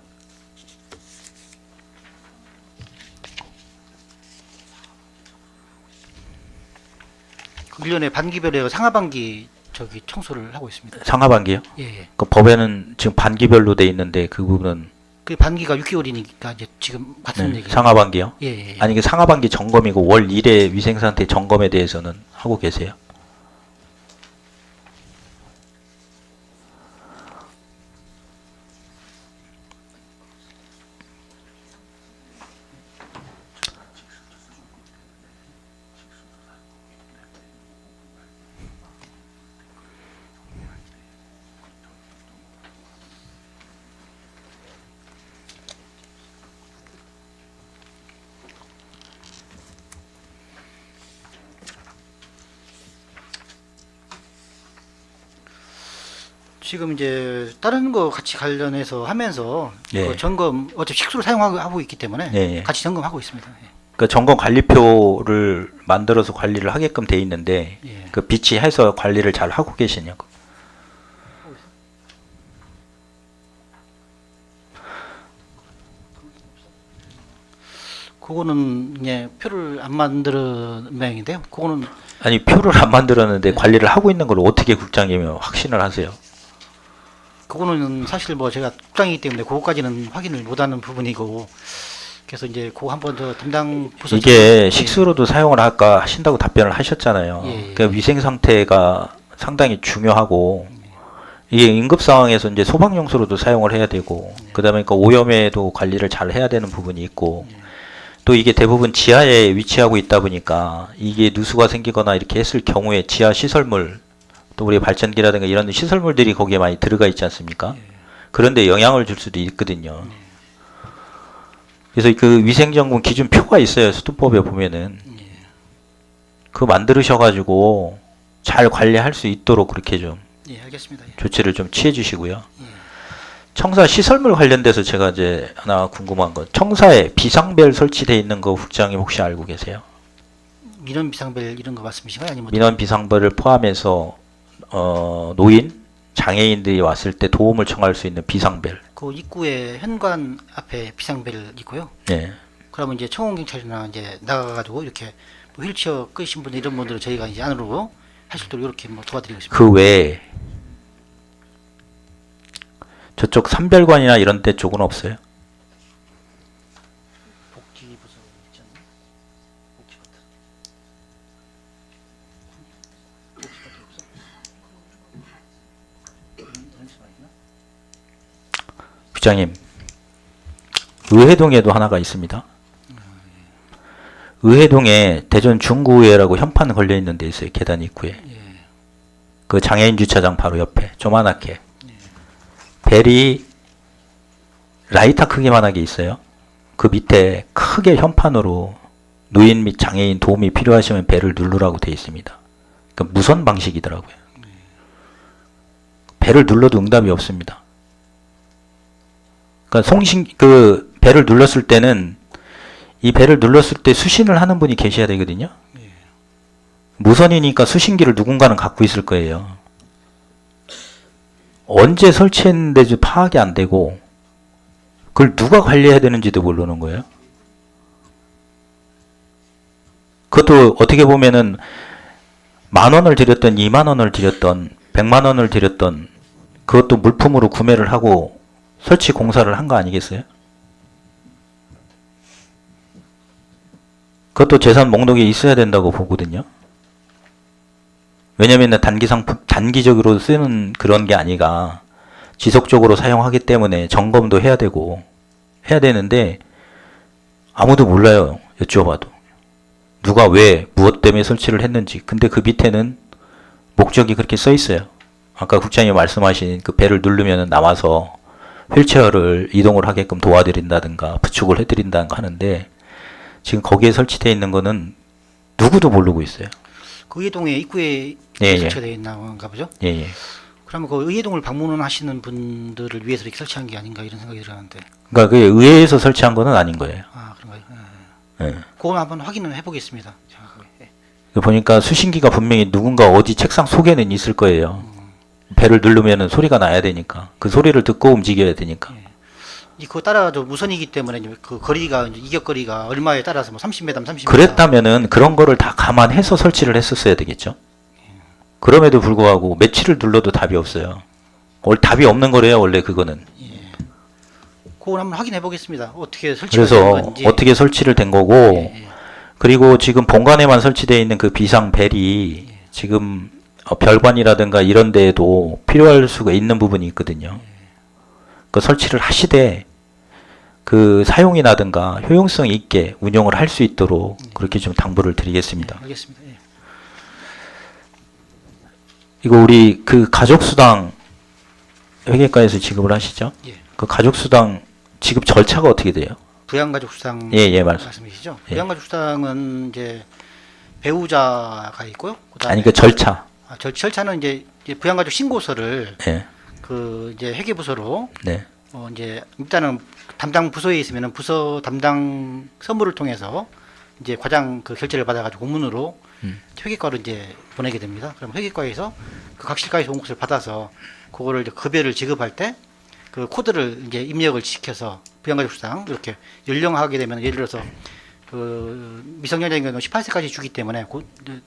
그 1년에 반기별에 상하반기 저기 청소를 하고 있습니다. 상하반기요? 예, 예. 그 법에는 지금 반기별로 돼 있는데 그 부분은 그 반기가 6개월이니까 이제 지금 같은 얘기. 상하반기요? 예, 예. 예. 아니 그 상하반기 점검이고 월 1회 위생상태 점검에 대해서는 하고 계세요? 지금 이제 다른 거 같이 관련해서 하면서 예. 그 점검 어차피 식수를 사용하고 있기 때문에 예. 같이 점검하고 있습니다. 그 점검 관리표를 만들어서 관리를 하게끔 돼 있는데 예. 그 비치해서 관리를 잘 하고 계시냐고. 그거는 이제 표를 안 만드는 모양인데요. 그거는 아니 표를 안 만들었는데 관리를 하고 있는 걸 어떻게 국장님이 확신을 하세요? 그거는 사실 뭐 제가 국장이기 때문에 그거까지는 확인을 못하는 부분이고 그래서 이제 그거 한 번 더 담당 부서 이게 식수로도 사용을 할까 하신다고 답변을 하셨잖아요. 예. 그 위생 상태가 상당히 중요하고 이게 응급 상황에서 이제 소방용수로도 사용을 해야 되고 그다음에 그 오염에도 관리를 잘 해야 되는 부분이 있고 또 이게 대부분 지하에 위치하고 있다 보니까 이게 누수가 생기거나 이렇게 했을 경우에 지하 시설물 또 우리 발전기라든가 이런 시설물들이 거기에 많이 들어가 있지 않습니까? 그런데 영향을 줄 수도 있거든요. 그래서 그 위생점검 기준표가 있어요. 수도법에 보면은. 그거 만들으셔가지고 잘 관리할 수 있도록 그렇게 좀 예, 알겠습니다. 예. 조치를 좀 취해 주시고요. 청사 시설물 관련돼서 제가 이제 하나 궁금한 건 청사에 비상벨 설치되어 있는 거 국장님 혹시 알고 계세요? 민원 비상벨 이런 거 말씀이신가요? 아니면 민원 비상벨을 포함해서 노인, 장애인들이 왔을 때 도움을 청할 수 있는 비상벨. 그 입구에 현관 앞에 비상벨 있고요. 네. 그러면 이제 청원경찰이나 이제 나가가지고 이렇게 뭐 휠체어 끄신 분들 이런 분들은 저희가 이제 안으로 하실 수 있도록 이렇게 뭐 도와드리겠습니다. 그 외에 저쪽 산별관이나 이런 데 쪽은 없어요? 복지부서 있잖아요. 국장님, 의회동에도 하나가 있습니다. 의회동에 대전 중구의회라고 현판 걸려 있는 데 있어요. 계단 입구에. 그 장애인 주차장 바로 옆에 조그맣게 벨이 라이터 크기만하게 있어요. 그 밑에 크게 현판으로 노인 및 장애인 도움이 필요하시면 벨을 누르라고 되어 있습니다. 그 무선 방식이더라고요. 벨을 눌러도 응답이 없습니다. 그러니까 그 벨을 눌렀을 때는 이 벨을 눌렀을 때 수신을 하는 분이 계셔야 되거든요. 무선이니까 수신기를 누군가는 갖고 있을 거예요. 언제 설치했는데도 파악이 안 되고 그걸 누가 관리해야 되는지도 모르는 거예요. 그것도 어떻게 보면은 10,000원을 들였던 20,000원을 들였던 100,000원을 들였던 그것도 물품으로 구매를 하고 설치 공사를 한 거 아니겠어요? 그것도 재산 목록에 있어야 된다고 보거든요. 왜냐면 단기적으로 쓰는 그런 게 아니라 지속적으로 사용하기 때문에 점검도 해야 되고 해야 되는데 아무도 몰라요. 여쭤봐도. 누가 왜 무엇 때문에 설치를 했는지. 근데 그 밑에는 목적이 그렇게 써 있어요. 아까 국장님 말씀하신 그 벨을 누르면 나와서 휠체어를 이동을 하게끔 도와드린다든가 부축을 해드린다든가 하는데 지금 거기에 설치되어 있는 거는 누구도 모르고 있어요. 그 의회동에 입구에 예, 설치되어 있나 보죠? 예. 그러면 그 의회동을 방문하시는 분들을 위해서 이렇게 설치한 게 아닌가 이런 생각이 들었는데. 그러니까 그게 의회에서 설치한 거는 아닌 거예요. 아, 그런가요? 예. 그건 한번 확인을 해보겠습니다. 정확하게. 보니까 수신기가 분명히 누군가 어디 책상 속에는 있을 거예요. 벨을 누르면 소리가 나야 되니까. 그 소리를 듣고 움직여야 되니까. 그거 따라서 무선이기 때문에 이제 그 거리가 이제 이격거리가 얼마에 따라서 뭐 30m, 30m. 그랬다면은 그런 거를 다 감안해서 설치를 했었어야 되겠죠. 그럼에도 불구하고 며칠을 눌러도 답이 없어요. 원래 답이 없는 거래요. 원래 그거는. 그걸 한번 확인해 보겠습니다. 어떻게 설치가 된 그래서 건지. 어떻게 설치를 된 거고 그리고 지금 본관에만 설치되어 있는 그 비상 벨이 지금 별관이라든가 이런 데에도 필요할 수가 있는 부분이 있거든요. 그 설치를 하시되 그 사용이라든가 효용성 있게 운영을 할 수 있도록 그렇게 좀 당부를 드리겠습니다. 알겠습니다. 예. 이거 우리 그 가족수당 회계과에서 지급을 하시죠? 예. 그 가족수당 지급 절차가 어떻게 돼요? 부양가족수당 예, 말씀. 말씀이시죠? 예. 부양가족수당은 이제 배우자가 있고요. 그다음에 아니 그 절차. 절차는 이제 부양가족 신고서를 예. 그 이제 회계부서로 네. 이제 일단은 담당 부서에 있으면은 부서 담당 선물을 통해서 이제 과장 그 결제를 받아가지고 공문으로 회계과로 이제 보내게 됩니다. 그럼 회계과에서 그 각실가에서 온 것을 받아서 그거를 이제 급여를 지급할 때 그 코드를 이제 입력을 시켜서 부양가족수당 이렇게 연령하게 되면 예를 들어서 그 미성년자인 경우는 18세까지 주기 때문에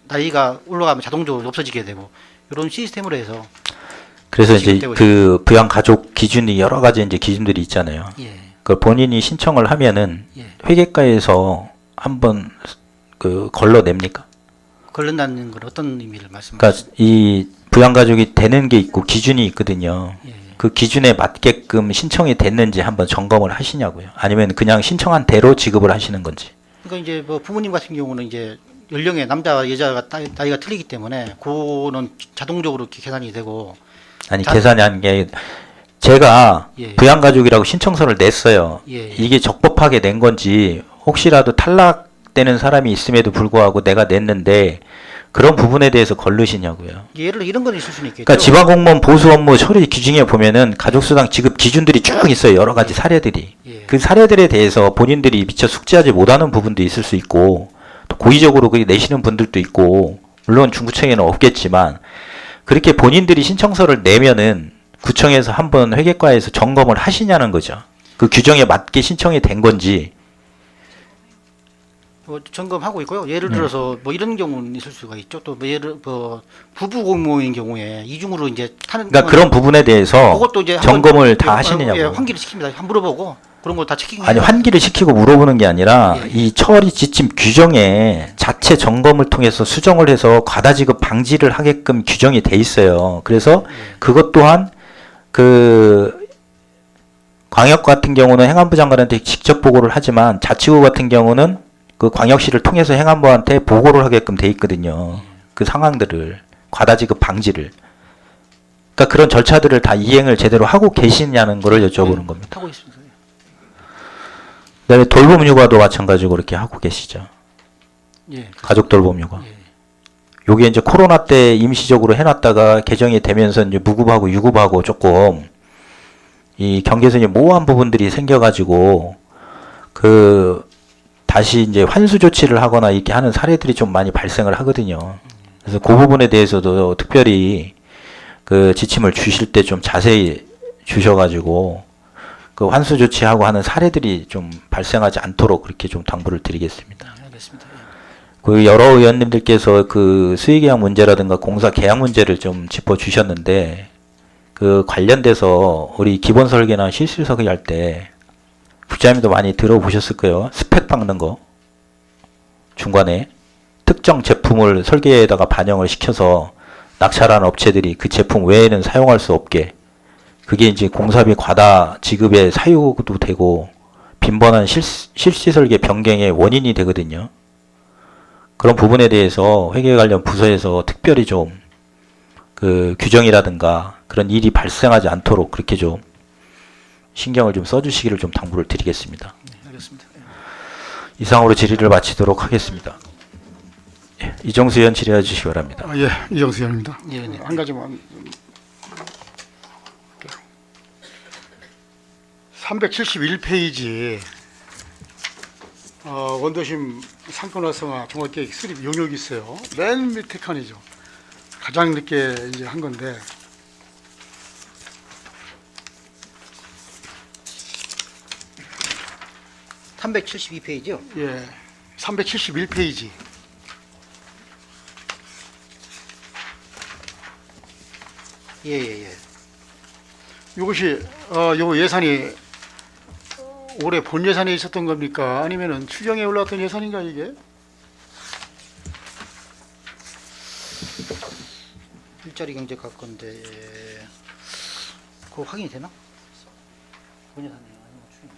나이가 올라가면 자동적으로 없어지게 되고 이런 시스템으로 해서 그래서 이제 지급되고 그 부양 가족 기준이 여러 가지 이제 기준들이 있잖아요. 예. 그 본인이 신청을 하면은 예. 회계과에서 한번 그 걸러냅니까? 걸른다는 건 어떤 의미를 말씀하시죠? 그러니까 이 부양 가족이 되는 게 있고 기준이 있거든요. 예. 그 기준에 맞게끔 신청이 됐는지 한번 점검을 하시냐고요. 아니면 그냥 신청한 대로 지급을 하시는 건지. 그러니까 이제 뭐 부모님 같은 경우는 이제 연령에 남자와 여자가 나이가 틀리기 때문에 그거는 자동적으로 이렇게 계산이 되고 아니 계산이 아닌 게 제가 예. 부양 가족이라고 신청서를 냈어요. 예. 이게 적법하게 낸 건지 혹시라도 탈락되는 사람이 있음에도 불구하고 내가 냈는데 그런 부분에 대해서 걸르시냐고요. 예를 들어 이런 건 있을 수는 있겠죠. 그러니까 지방공무원 보수 업무 처리 규정에 보면은 가족수당 지급 기준들이 쭉 있어요. 여러 가지 사례들이. 예. 그 사례들에 대해서 본인들이 미처 숙지하지 못하는 부분도 있을 수 있고 또 고의적으로 그게 내시는 분들도 있고 물론 중구청에는 없겠지만 그렇게 본인들이 신청서를 내면은 구청에서 한번 회계과에서 점검을 하시냐는 거죠. 그 규정에 맞게 신청이 된 건지. 점검하고 있고요. 예를 들어서 뭐 이런 경우는 있을 수가 있죠. 또 뭐 예를 뭐 부부 공무원인 경우에 이중으로 이제 타는 그러니까 그런 부분에 대해서 그것도 이제 점검을 다 예, 하시느냐고. 환기를 시킵니다. 한번 물어보고 그런 거 다 체킹해요. 아니 환기를 시키고 물어보는 게 아니라 예. 이 처리 지침 규정에 자체 점검을 통해서 수정을 해서 과다 지급 방지를 하게끔 규정이 돼 있어요. 그래서 그것 또한 그 광역 같은 경우는 행안부 장관한테 직접 보고를 하지만 자치구 같은 경우는 그 광역시를 통해서 행안부한테 보고를 하게끔 돼 있거든요. 그 상황들을 과다 지급 방지를. 그러니까 그런 절차들을 다 이행을 제대로 하고 계시냐는 거를 여쭤보는 겁니다. 하고 있습니다. 그다음에 돌봄 육아도 마찬가지고 그렇게 하고 계시죠. 예. 가족 돌봄 육아. 예. 요게 이제 코로나 때 임시적으로 해놨다가 개정이 되면서 이제 무급하고 유급하고 조금 이 경계선이 모호한 부분들이 생겨가지고 그 다시 이제 환수 조치를 하거나 이렇게 하는 사례들이 좀 많이 발생을 하거든요. 그래서 그 부분에 대해서도 특별히 그 지침을 주실 때 좀 자세히 주셔가지고 그 환수 조치하고 하는 사례들이 좀 발생하지 않도록 그렇게 좀 당부를 드리겠습니다. 알겠습니다. 예. 그 여러 의원님들께서 그 수의계약 문제라든가 공사 계약 문제를 좀 짚어 주셨는데 그 관련돼서 우리 기본 설계나 실실 설계할 때 국장님도 많이 들어보셨을 거예요. 스펙 박는 거 중간에 특정 제품을 설계에다가 반영을 시켜서 낙찰한 업체들이 그 제품 외에는 사용할 수 없게 그게 이제 공사비 과다 지급의 사유도 되고 빈번한 실시 설계 변경의 원인이 되거든요. 그런 부분에 대해서 회계 관련 부서에서 특별히 좀 그 규정이라든가 그런 일이 발생하지 않도록 그렇게 좀 신경을 좀 써주시기를 좀 당부를 드리겠습니다. 네, 알겠습니다. 예. 이상으로 질의를 마치도록 하겠습니다. 예, 이정수 의원 질의해 주시기 바랍니다. 예, 이정수 의원입니다. 예, 네. 한 가지만. 371페이지 원도심 상권 활성화 종합계획 수립 용역이 있어요. 맨 밑에 칸이죠. 가장 늦게 이제 한 건데 (372) 페이지요. 예, 371페이지. 예예예. 이것이 요 예산이 올해 본 예산에 있었던 겁니까? 아니면은 추경에 올라왔던 예산인가 이게? 일자리 경제 갈 건데 그거 확인이 되나? 본 예산이에요. 아니면 추경?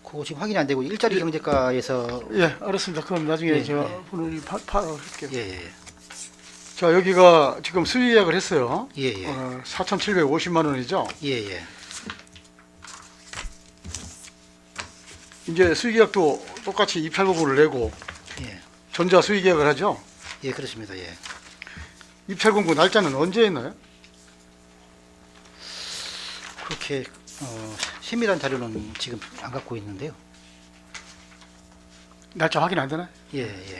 그거 지금 확인이 안 되고 일자리 경제과에서 예, 알았습니다. 그럼 나중에 예, 제가 예. 오늘 파악할게요. 예예. 자, 여기가 지금 수의 예약을 했어요. 예예. 4,750만 원이죠. 예예. 이제 수의 계약도 똑같이 입찰 공고를 내고 예. 전자 수의 계약을 하죠. 예, 그렇습니다. 예. 입찰 공고 날짜는 언제 했나요? 그렇게 세밀한 자료는 지금 안 갖고 있는데요. 날짜 확인 안 되나요? 예, 예.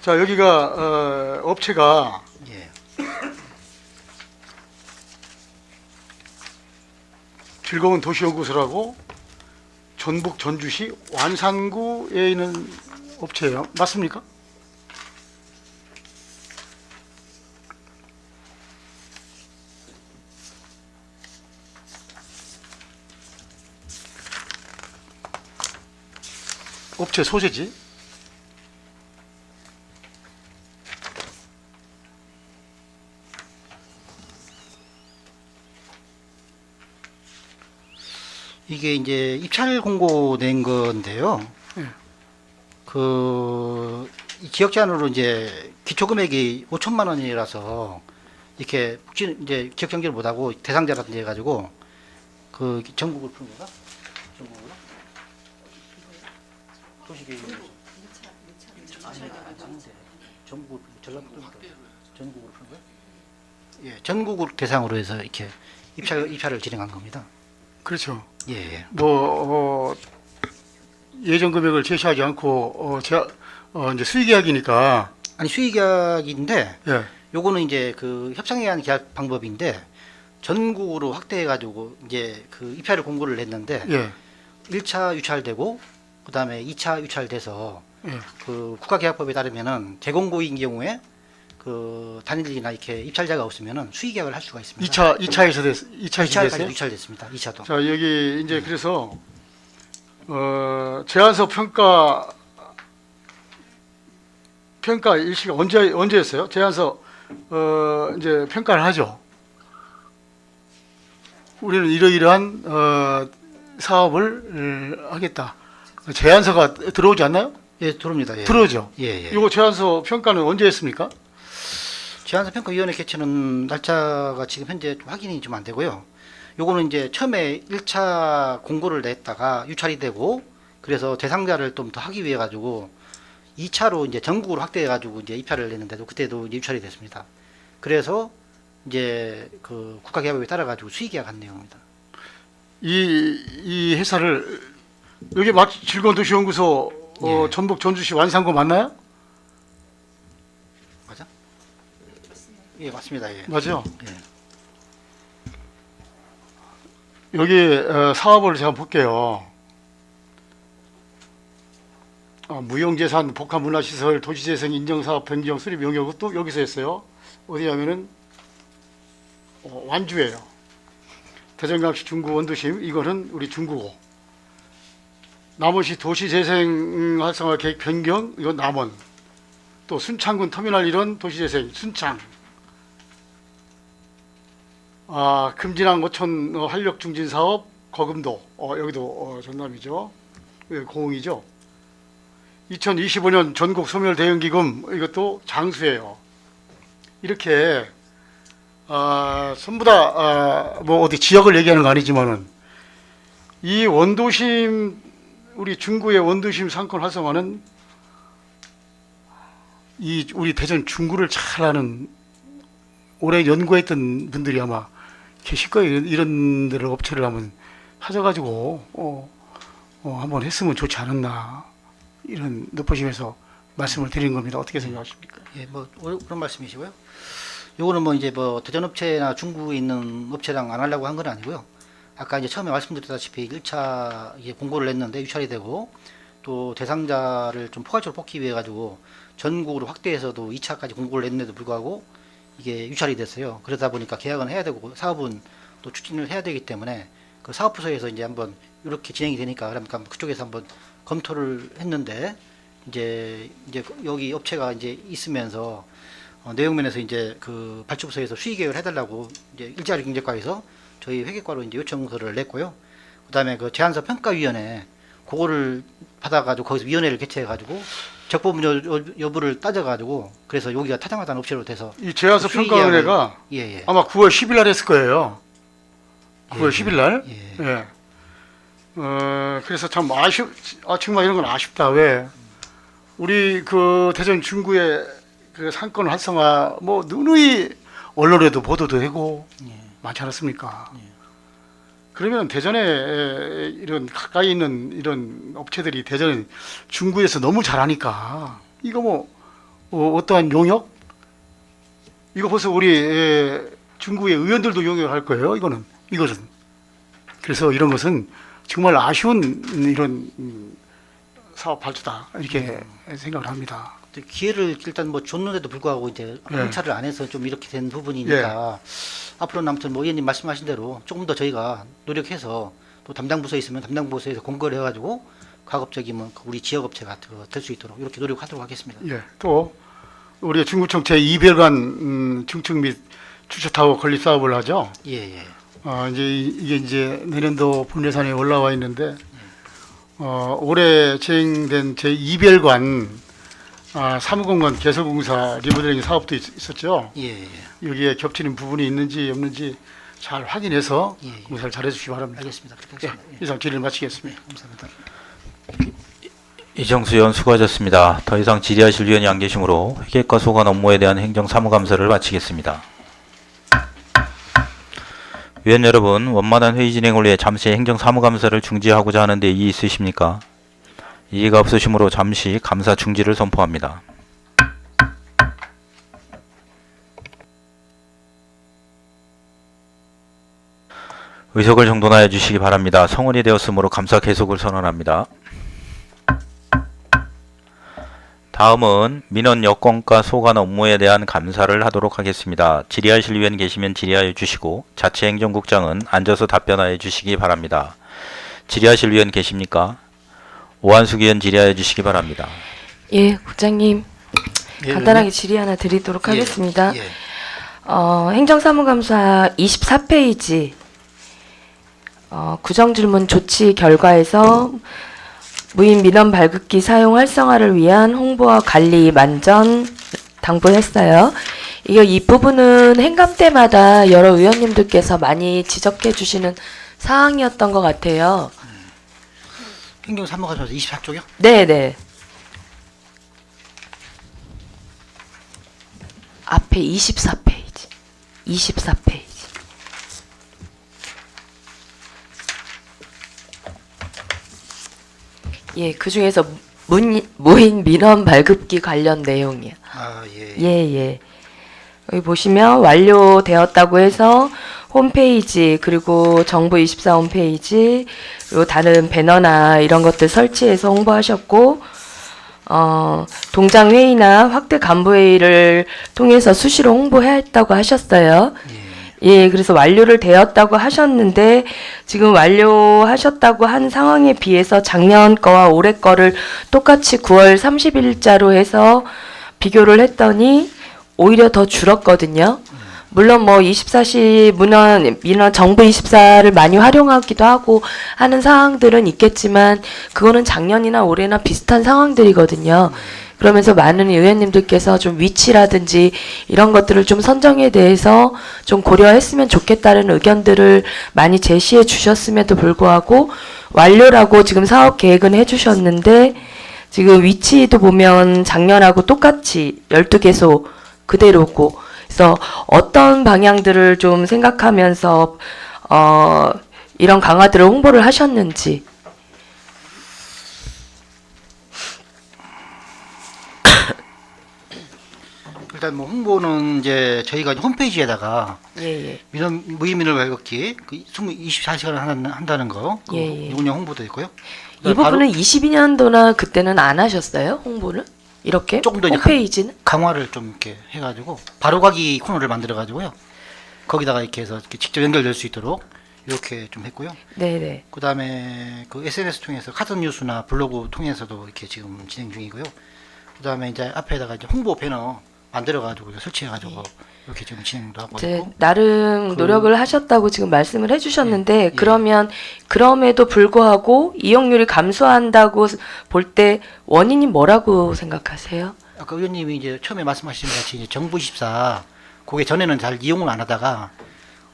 자, 여기가 업체가 예. 즐거운 도시연구소라고 전북 전주시 완산구에 있는 업체예요. 맞습니까? 업체 소재지? 이게 이제 입찰 공고 낸 건데요. 예. 이 지역 제한으로 이제 기초 금액이 5천만 원이라서 이렇게 이제 지역 경제를 못하고 대상자라든지 해가지고 그 전국을 푸는 건가? 전국으로? 도시계획 아닌데 전국을 전라북도 전국으로 푸는 거야? 예, 전국을 대상으로 해서 이렇게 입찰을 진행한 겁니다. 그렇죠. 예, 예. 예전 금액을 제시하지 않고 이제 수의 계약이니까 아니 수의 계약인데 예. 요거는 이제 그 협상에 의한 계약 방법인데 전국으로 확대해 가지고 이제 그 입찰을 공고를 했는데 예. 1차 유찰되고 그다음에 2차 유찰돼서 예. 그 국가계약법에 따르면은 재공고인 경우에 그 단일이나 이렇게 입찰자가 없으면은 수의 계약을 할 수가 있습니다. 2차에서 2차에서 됐어요? 유찰됐습니다. 2차도. 자, 여기 이제 그래서 제안서 평가 일시가 언제였어요? 제안서 이제 평가를 하죠. 우리는 이러이러한 사업을 하겠다. 제안서가 들어오지 않나요? 예, 들어옵니다. 예. 들어오죠. 예, 예. 이거 제안서 평가는 언제 했습니까? 제안서 평가위원회 개최는 날짜가 지금 현재 좀 확인이 좀 안 되고요. 요거는 이제 처음에 1차 공고를 냈다가 유찰이 되고 그래서 대상자를 좀 더 하기 위해 가지고 2차로 이제 전국으로 확대해 가지고 이제 입찰을 냈는데도 그때도 이제 유찰이 됐습니다. 그래서 이제 그 국가계약법에 따라 가지고 수의계약한 내용입니다. 이 회사를 여기 즐거운 도시연구소 예. 전북 전주시 완산구 맞나요? 맞아? 예, 맞습니다. 예. 맞죠? 예. 여기 사업을 제가 볼게요. 무형재산, 복합문화시설, 도시재생 인정사업 변경 수립 용역 또 여기서 했어요. 어디냐면은 완주예요. 대전광시 중구 원도심 이거는 우리 중구고. 남원시 도시재생 활성화 계획 변경 이건 남원. 또 순창군 터미널 1원 도시재생 순창. 금진항 어촌 활력 중진 사업 거금도 여기도 전남이죠. 고흥이죠. 2025년 전국 소멸 대응기금 이것도 장수예요. 이렇게 전부 다 뭐 어디 지역을 얘기하는 거 아니지만은 이 원도심 우리 중구의 원도심 상권 활성화는 이 우리 대전 중구를 잘 아는 오래 연구했던 분들이 아마 계실 거예요. 이런 데를 업체를 한번 찾아가지고 한번 했으면 좋지 않았나 이런 높으심에서 말씀을 드린 겁니다. 어떻게 생각하십니까? 예, 뭐 그런 말씀이시고요. 요거는 뭐 이제 뭐 대전업체나 중구에 있는 업체랑 안 하려고 한 건 아니고요. 아까 이제 처음에 말씀드렸다시피 1차 이게 공고를 냈는데 유찰이 되고 또 대상자를 좀 포괄적으로 뽑기 위해 가지고 전국으로 확대해서도 2차까지 공고를 냈는데도 불구하고 이게 유찰이 됐어요. 그러다 보니까 계약은 해야 되고 사업은 또 추진을 해야 되기 때문에 그 사업부서에서 이제 한번 이렇게 진행이 되니까 그러니까 그쪽에서 한번 검토를 했는데 이제 여기 업체가 이제 있으면서 내용면에서 이제 그 발주부서에서 수의 계획을 해달라고 이제 일자리 경제과에서 저희 회계과로 이제 요청서를 냈고요. 그다음에 그 제안서 평가위원회 그거를 받아가지고 거기서 위원회를 개최해가지고 적법문 여부를 따져가지고 그래서 여기가 타당하다는 업체로 돼서 이 제안서 수의 평가위원회가 예예 아마 9월 10일 날 했을 거예요. 9월 10일 날. 예. 예. 그래서 참 정말 이런 건 아쉽다. 왜? 우리 그 대전 중구의 그 상권 활성화 뭐 누누이 언론에도 보도도 되고 예. 많지 않았습니까? 그러면 대전에 이런 가까이 있는 이런 업체들이 대전 중구에서 너무 잘하니까 이거 뭐 어떠한 용역? 이거 벌써 우리 중구의 의원들도 용역을 할 거예요. 이것은. 그래서 이런 것은 정말 아쉬운 이런 사업 발주다 이렇게 생각을 합니다. 기회를 일단 뭐 줬는데도 불구하고 이제 예. 행차를 안 해서 좀 이렇게 된 부분이니까 앞으로는 아무튼 뭐 의원님 말씀하신 대로 조금 더 저희가 노력해서 또 담당 부서에 있으면 담당 부서에서 공고를 해가지고 가급적이면 우리 지역 업체가 될 수 있도록 이렇게 노력하도록 하겠습니다. 예. 또 우리 중구청 제2별관 중층 및 주차타워 건립 사업을 하죠. 예예. 이게 이제 내년도 본예산에 올라와 있는데 올해 진행된 제2별관 사무공간 개설공사 리모델링 사업도 있었죠. 예예. 여기에 겹치는 부분이 있는지 없는지 잘 확인해서 예. 공사를 잘해 주시기 바랍니다. 알겠습니다. 그렇게 예, 하겠습니다. 이상 질의를 마치겠습니다. 감사합니다. 이정수 의원 수고하셨습니다. 더 이상 질의하실 위원이 안 계시므로 회계과 소관 업무에 대한 행정사무감사를 마치겠습니다. 위원 여러분, 원만한 회의 진행을 위해 잠시 행정사무감사를 중지하고자 하는데 이의 있으십니까? 이의가 없으시므로 잠시 감사 중지를 선포합니다. 의석을 정돈하여 주시기 바랍니다. 성원이 되었으므로 감사 계속을 선언합니다. 다음은 민원 여건과 소관 업무에 대한 감사를 하도록 하겠습니다. 질의하실 위원 계시면 질의하여 주시고 자치행정국장은 앉아서 답변하여 주시기 바랍니다. 질의하실 위원 계십니까? 오한숙 의원 질의하여 주시기 바랍니다. 예, 국장님. 예, 간단하게 질의 하나 드리도록 예, 하겠습니다. 예. 행정사무감사 24페이지 구정질문 조치 결과에서 무인 민원 발급기 사용 활성화를 위한 홍보와 관리 만전 당부했어요. 이 부분은 행감 때마다 여러 의원님들께서 많이 지적해 주시는 사항이었던 것 같아요. 행정사무감사 24쪽이요? 네네. 앞에 24페이지. 24페이지. 예, 그 중에서 무인 민원 발급기 관련 내용이요. 아, 예. 예, 예. 여기 보시면 완료되었다고 해서 홈페이지 그리고 정부24 홈페이지 그리고 다른 배너나 이런 것들 설치해서 홍보하셨고 동장 회의나 확대 간부 회의를 통해서 수시로 홍보해야 했다고 하셨어요. 예, 그래서 완료를 되었다고 하셨는데 지금 완료하셨다고 한 상황에 비해서 작년 거와 올해 거를 똑같이 9월 30일자로 해서 비교를 했더니 오히려 더 줄었거든요. 물론 뭐 24시 민원 정부 24를 많이 활용하기도 하고 하는 상황들은 있겠지만 그거는 작년이나 올해나 비슷한 상황들이거든요. 그러면서 많은 의원님들께서 좀 위치라든지 이런 것들을 좀 선정에 대해서 좀 고려했으면 좋겠다는 의견들을 많이 제시해 주셨음에도 불구하고 완료라고 지금 사업 계획은 해주셨는데 지금 위치도 보면 작년하고 똑같이 12개소 그대로고 그래서 어떤 방향들을 좀 생각하면서 이런 강화들을 홍보를 하셨는지. 일단 뭐 홍보는 이제 저희가 홈페이지에다가 예, 예. 무인 민원 발급기 24시간 한다는 거 그 예, 예. 운영 홍보도 있고요. 이 부분은 22년도나 그때는 안 하셨어요? 홍보를? 이렇게? 조금 더 이제 홈페이지는? 강화를 좀 이렇게 해가지고 바로가기 코너를 만들어가지고요. 거기다가 이렇게 해서 이렇게 직접 연결될 수 있도록 이렇게 좀 했고요. 네네. 그다음에 그 SNS 통해서 카드 뉴스나 블로그 통해서도 이렇게 지금 진행 중이고요. 그다음에 이제 앞에다가 이제 홍보 배너 만들어가지고 설치해가지고 이렇게 지금 진행도 하고 이제 있고. 나름 노력을 하셨다고 지금 말씀을 해주셨는데 예, 예. 그러면 그럼에도 불구하고 이용률이 감소한다고 볼 때 원인이 뭐라고 생각하세요? 아까 의원님이 이제 처음에 말씀하신 것 같이 이제 정부 24 그게 전에는 잘 이용을 안 하다가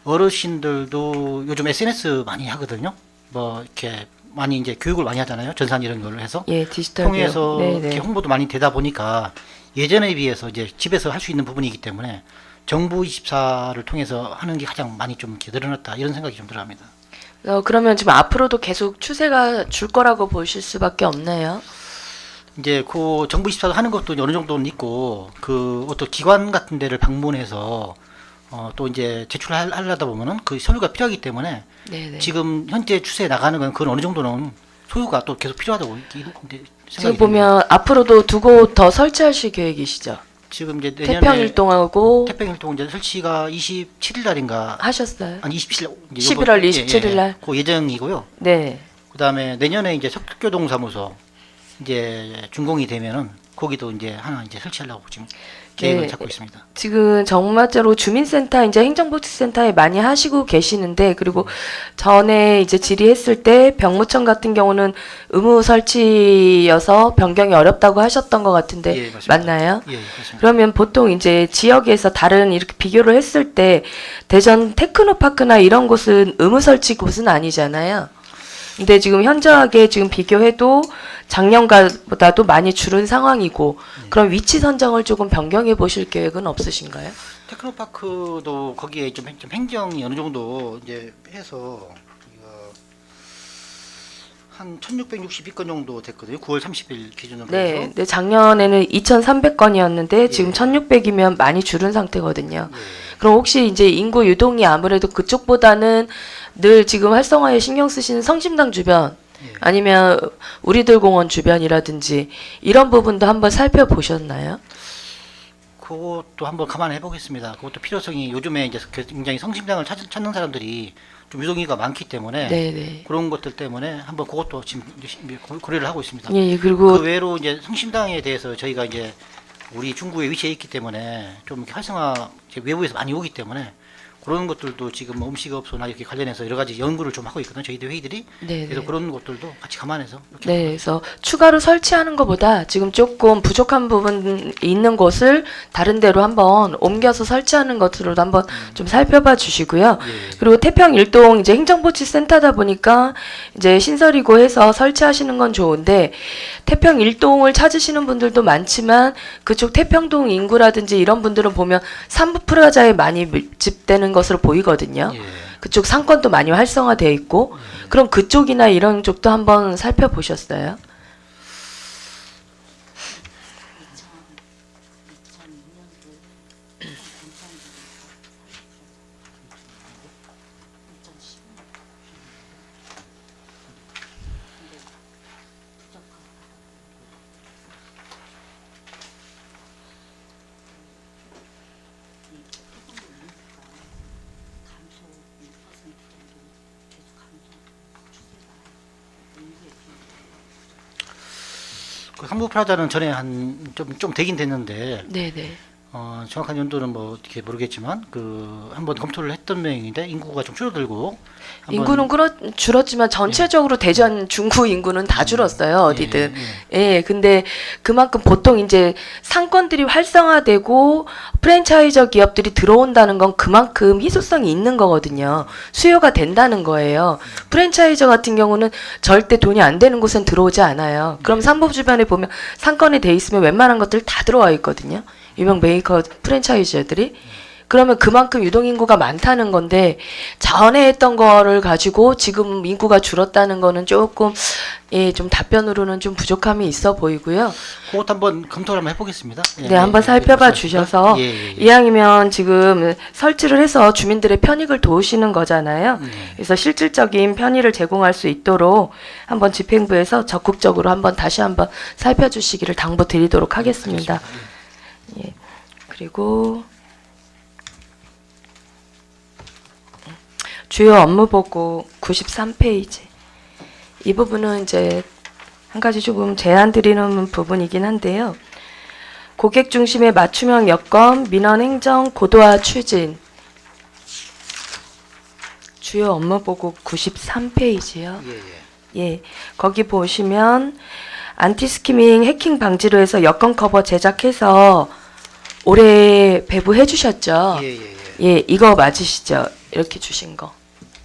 어르신들도 요즘 SNS 많이 하거든요. 뭐 이렇게 많이 이제 교육을 많이 하잖아요. 전산 이런 걸로 해서 예, 디지털 통해서 교육. 이렇게 네네. 홍보도 많이 되다 보니까 예전에 비해서 이제 집에서 할 수 있는 부분이기 때문에 정부 24를 통해서 하는 게 가장 많이 좀 이렇게 늘어났다 이런 생각이 좀 들어갑니다. 그러면 지금 앞으로도 계속 추세가 줄 거라고 보실 수밖에 없나요? 이제 그 정부 24도 하는 것도 이제 어느 정도는 있고 그 어떤 기관 같은 데를 방문해서 또 이제 제출하려다 보면은 그 서류가 필요하기 때문에 네네. 지금 현재 추세에 나가는 건 그건 어느 정도는 소유가 또 계속 필요하다고 지금 생각이 보면 앞으로도 두 곳 더 설치하실 계획이시죠? 지금 이제 내년에 태평일동하고 태평일동 이제 설치가 27일 날인가 하셨어요? 아니 27일 11월 27일 날. 그 예정이고요. 네. 그다음에 내년에 이제 석교동사무소 이제 준공이 되면은 거기도 이제 하나 이제 설치하려고 지금 계획을 네. 잡고 있습니다. 지금 정말로 주민센터 이제 행정복지센터에 많이 하시고 계시는데 그리고 전에 이제 질의했을 때 병무청 같은 경우는 의무 설치여서 변경이 어렵다고 하셨던 것 같은데 예, 맞습니다. 맞나요? 예, 그렇습니다. 그러면 보통 이제 지역에서 다른 이렇게 비교를 했을 때 대전 테크노파크나 이런 곳은 의무 설치 곳은 아니잖아요. 근데 지금 현저하게 지금 비교해도 작년보다도 많이 줄은 상황이고 그럼 위치 선정을 조금 변경해 보실 계획은 없으신가요? 테크노파크도 거기에 좀 행정이 어느 정도 이제 해서 이거 한 1662건 정도 됐거든요. 9월 30일 기준으로 네, 해서. 네 작년에는 2,300건이었는데 지금 예. 1,600이면 많이 줄은 상태거든요. 예. 그럼 혹시 이제 인구 유동이 아무래도 그쪽보다는 늘 지금 활성화에 신경 쓰시는 성심당 주변 예. 아니면 우리들 공원 주변이라든지 이런 부분도 한번 살펴보셨나요? 그것도 한번 감안해 보겠습니다. 그것도 필요성이 요즘에 이제 굉장히 성심당을 찾는 사람들이 좀 유동인구가 많기 때문에 네네. 그런 것들 때문에 한번 그것도 지금 고려를 하고 있습니다. 예, 예, 그리고 그 외로 이제 성심당에 대해서 저희가 이제 우리 중구에 위치해 있기 때문에 좀 이렇게 활성화 이제 외부에서 많이 오기 때문에 그런 것들도 지금 뭐 음식업소나 이렇게 관련해서 여러 가지 연구를 좀 하고 있거든요. 저희들 회의들이. 네, 그래서 네. 그런 것들도 같이 감안해서 이렇게 네, 그래서 추가로 설치하는 것보다 지금 조금 부족한 부분이 있는 곳을 다른 데로 한번 옮겨서 설치하는 것으로도 한번 좀 살펴봐 주시고요. 예. 그리고 태평 일동 이제 행정복지센터다 보니까 이제 신설이고 해서 설치하시는 건 좋은데 태평 일동을 찾으시는 분들도 많지만 그쪽 태평동 인구라든지 이런 분들은 보면 삼부 프라자에 많이 밀집되는 것으로 보이거든요. 예. 그쪽 상권도 많이 활성화되어 있고 그럼 그쪽이나 이런 쪽도 한번 살펴보셨어요? 그 삼부 프라자는 전에 한 좀 되긴 됐는데 네네. 정확한 연도는 뭐 어떻게 모르겠지만 그 한번 검토를 했던 모양인데 인구가 좀 줄어들고 한번- 인구는 줄었지만 전체적으로 대전 중구 인구는 다 줄었어요. 어디든. 예, 근데 그만큼 보통 이제 상권들이 활성화되고 프랜차이저 기업들이 들어온다는 건 그만큼 희소성이 있는 거거든요. 수요가 된다는 거예요. 프랜차이저 같은 경우는 절대 돈이 안 되는 곳은 들어오지 않아요. 그럼 삼법 주변에 보면 상권에 돼 있으면 웬만한 것들 다 들어와 있거든요. 유명 메이커 프랜차이즈들이. 그러면 그만큼 유동인구가 많다는 건데 전에 했던 거를 가지고 지금 인구가 줄었다는 거는 조금 예, 좀 답변으로는 좀 부족함이 있어 보이고요. 그것 한번 검토를 한번 해보겠습니다. 네, 한번 살펴봐 주셔서 이왕이면 지금 설치를 해서 주민들의 편익을 도우시는 거잖아요. 그래서 실질적인 편의를 제공할 수 있도록 한번 집행부에서 적극적으로 한번 다시 한번 살펴주시기를 당부드리도록 하겠습니다. 예. 그리고 주요 업무 보고 93페이지. 이 부분은 이제 한 가지 조금 제안 드리는 부분이긴 한데요. 고객 중심의 맞춤형 여건, 민원 행정 고도화 추진. 주요 업무 보고 93페이지요. 예. 거기 보시면 안티스키밍 해킹 방지로 해서 여건 커버 제작해서 올해 배부해 주셨죠? 예, 이거 맞으시죠? 이렇게 주신 거.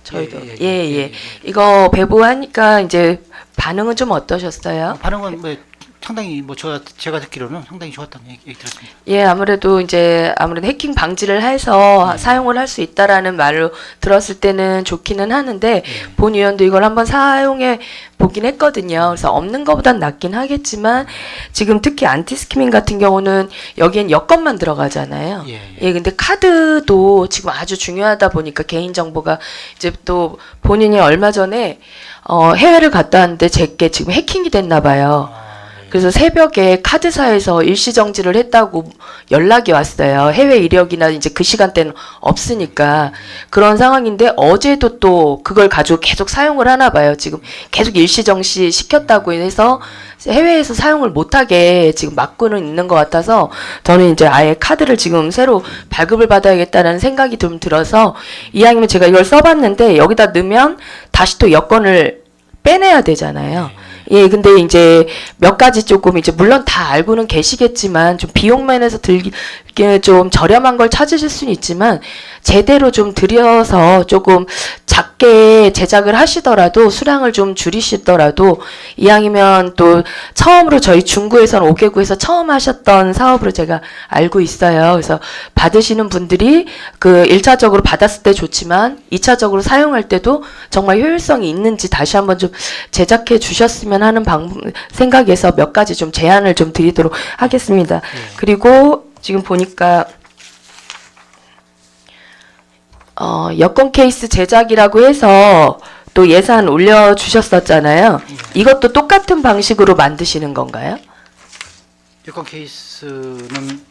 저희도. 예. 이거 배부하니까 이제 반응은 좀 어떠셨어요? 반응은 뭐 상당히 뭐 제가 듣기로는 상당히 좋았다는 얘기 들었습니다. 예, 아무래도 해킹 방지를 해서 사용을 할 수 있다라는 말로 들었을 때는 좋기는 하는데 본 위원도 이걸 한번 사용해 보긴 했거든요. 그래서 없는 것보단 낫긴 하겠지만 지금 특히 안티스키밍 같은 경우는 여기엔 여건만 들어가잖아요. 예, 근데 카드도 지금 아주 중요하다 보니까 개인 정보가 이제 또 본인이 얼마 전에 해외를 갔다 왔는데 제게 지금 해킹이 됐나 봐요. 그래서 새벽에 카드사에서 일시정지를 했다고 연락이 왔어요. 해외 이력이나 이제 그 시간대는 없으니까. 그런 상황인데 어제도 또 그걸 가지고 계속 사용을 하나 봐요. 지금 계속 일시정지 시켰다고 해서 해외에서 사용을 못하게 지금 막고는 있는 것 같아서 저는 이제 아예 카드를 지금 새로 발급을 받아야겠다는 생각이 좀 들어서 이왕이면 제가 이걸 써봤는데 여기다 넣으면 다시 또 여권을 빼내야 되잖아요. 예, 근데 이제 몇 가지 조금 이제 물론 다 알고는 계시겠지만 좀 비용 면에서 들기에 좀 저렴한 걸 찾으실 수는 있지만 제대로 좀 들여서 조금 작게 제작을 하시더라도 수량을 좀 줄이시더라도 이왕이면 또 처음으로 저희 중구에서는 5개구에서 처음 하셨던 사업으로 제가 알고 있어요. 그래서 받으시는 분들이 그 1차적으로 받았을 때 좋지만 2차적으로 사용할 때도 정말 효율성이 있는지 다시 한번 좀 제작해 주셨으면 하는 생각에서 몇 가지 좀 제안을 좀 드리도록 하겠습니다. 그리고 지금 보니까 여권 케이스 제작이라고 해서 또 예산 올려주셨었잖아요. 이것도 똑같은 방식으로 만드시는 건가요? 여권 케이스는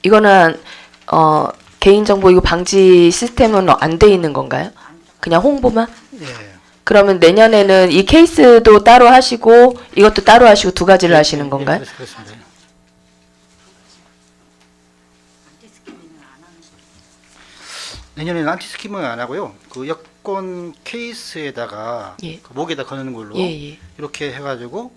이거는 개인정보 이거 방지 시스템은 안 돼 있는 건가요? 그냥 홍보만? 예. 그러면 내년에는 이 케이스도 따로 하시고 이것도 따로 하시고 두 가지를 하시는 건가요? 그렇습니다. 내년에는 안티스키밍은 안 하고요. 그 여권 케이스에다가 예. 그 목에다 거는 걸로 예. 이렇게 해가지고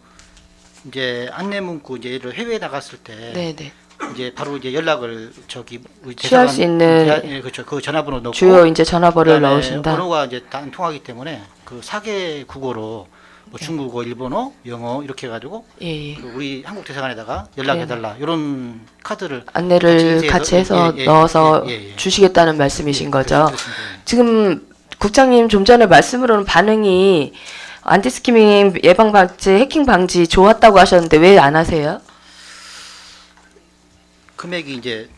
이제 안내 문구 이제 예를 해외에 나갔을 때 네네. 이제 바로 이제 연락을 저기 우리 취할 수 있는 예, 그렇죠. 그 전화번호 넣고 주요 이제 전화번호를 그다음에 넣으신다. 번호가 이제 다 안 통하기 때문에 그 4개 국어로 뭐 중국어, 일본어, 영어 이렇게 해가지고 예. 그 우리 한국 대사관에다가 연락해달라 이런 카드를 안내를 같이 해서 넣어서 주시겠다는 말씀이신 거죠. 그렇습니다. 지금 국장님 좀 전에 말씀으로는 반응이 안티스키밍 예방 방지, 해킹 방지 좋았다고 하셨는데 왜 안 하세요? 금액이 이제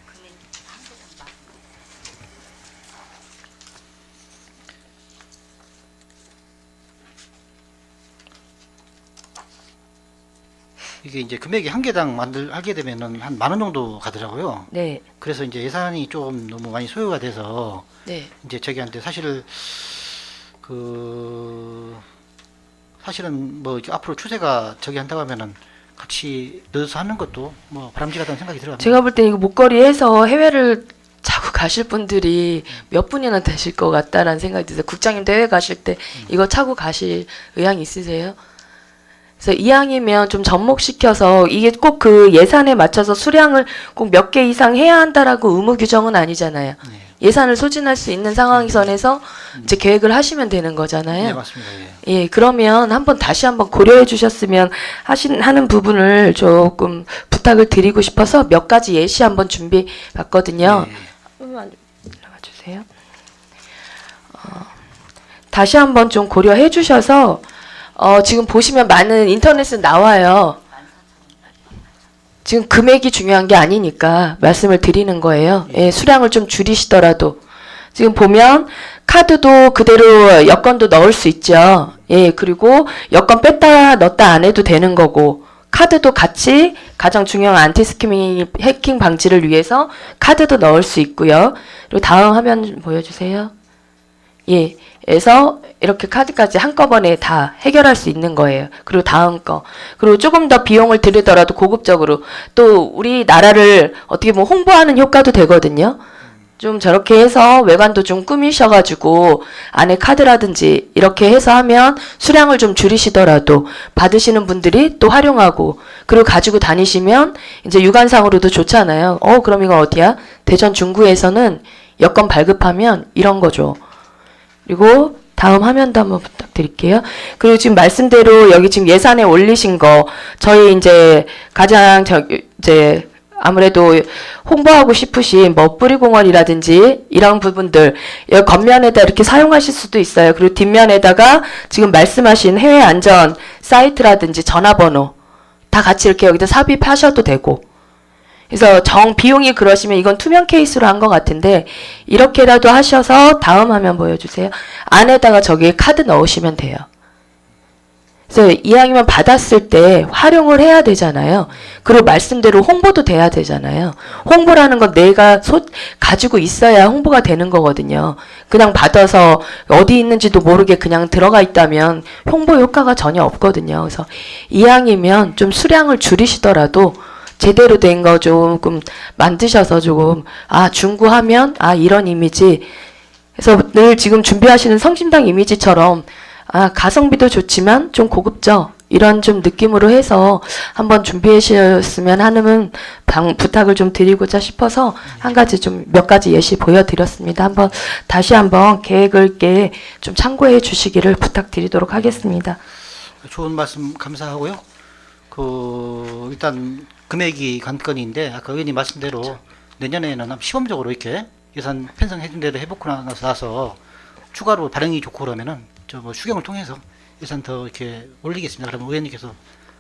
이게 이제 금액이 한 개당 하게 되면은 한 10,000원 정도 가더라고요. 네. 그래서 이제 예산이 좀 너무 많이 소요가 돼서 네. 이제 저기한테 사실 그 사실은 뭐 이제 앞으로 추세가 저기 한다고 하면은 같이 넣어서 하는 것도 뭐 바람직하다는 생각이 들어갑니다. 제가 볼 때 이거 목걸이에서 해외를 자꾸 가실 분들이 몇 분이나 되실 것 같다라는 생각이 드세요. 국장님도 해외 가실 때 이거 차고 가실 의향 있으세요? 그래서 이왕이면 좀 접목시켜서 이게 꼭 그 예산에 맞춰서 수량을 꼭 몇 개 이상 해야 한다라고 의무 규정은 아니잖아요. 네. 예산을 소진할 수 있는 상황선에서 이제 계획을 하시면 되는 거잖아요. 네, 맞습니다. 예. 예, 그러면 다시 한번 고려해 주셨으면 하는 부분을 조금 부탁을 드리고 싶어서 몇 가지 예시 한번 준비해 봤거든요. 예. 한번만 올라가 주세요. 다시 한번 좀 고려해 주셔서 지금 보시면 많은 인터넷에 나와요. 지금 금액이 중요한 게 아니니까 말씀을 드리는 거예요. 예, 수량을 좀 줄이시더라도. 지금 보면 카드도 그대로 여권도 넣을 수 있죠. 예, 그리고 여권 뺐다 넣었다 안 해도 되는 거고 카드도 같이 가장 중요한 안티스키밍 해킹 방지를 위해서 카드도 넣을 수 있고요. 그리고 다음 화면 보여주세요. 예, 그래서 이렇게 카드까지 한꺼번에 다 해결할 수 있는 거예요. 그리고 다음 거. 그리고 조금 더 비용을 들이더라도 고급적으로 또 우리나라를 어떻게 보면 홍보하는 효과도 되거든요. 좀 저렇게 해서 외관도 좀 꾸미셔가지고 안에 카드라든지 이렇게 해서 하면 수량을 좀 줄이시더라도 받으시는 분들이 또 활용하고 그리고 가지고 다니시면 이제 유관상으로도 좋잖아요. 그럼 이거 어디야? 대전 중구에서는 여권 발급하면 이런 거죠. 그리고 다음 화면도 한번 부탁드릴게요. 그리고 지금 말씀대로 여기 지금 예산에 올리신 거 저희 이제 가장 이제 아무래도 홍보하고 싶으신 뿌리공원이라든지 이런 부분들 여기 겉면에다 이렇게 사용하실 수도 있어요. 그리고 뒷면에다가 지금 말씀하신 해외 안전 사이트라든지 전화번호 다 같이 이렇게 여기다 삽입하셔도 되고 그래서 비용이 그러시면 이건 투명 케이스로 한 것 같은데 이렇게라도 하셔서 다음 화면 보여주세요. 안에다가 저기 카드 넣으시면 돼요. 그래서 이왕이면 받았을 때 활용을 해야 되잖아요. 그리고 말씀대로 홍보도 돼야 되잖아요. 홍보라는 건 내가 가지고 있어야 홍보가 되는 거거든요. 그냥 받아서 어디 있는지도 모르게 그냥 들어가 있다면 홍보 효과가 전혀 없거든요. 그래서 이왕이면 좀 수량을 줄이시더라도 제대로 된 거 조금 만드셔서 조금 중구하면 이런 이미지 그래서 늘 지금 준비하시는 성심당 이미지처럼 가성비도 좋지만 좀 고급져 이런 좀 느낌으로 해서 한번 준비해 주셨으면 하는 부탁을 좀 드리고자 싶어서 몇 가지 예시 보여드렸습니다. 다시 한번 계획을 좀 참고해 주시기를 부탁드리도록 하겠습니다. 좋은 말씀 감사하고요. 일단 금액이 관건인데 아까 의원님 말씀대로 내년에는 시범적으로 이렇게 예산 편성해준 대로 해보고 나서 추가로 반응이 좋고 그러면은 뭐 추경을 통해서 예산 더 이렇게 올리겠습니다. 그러면 의원님께서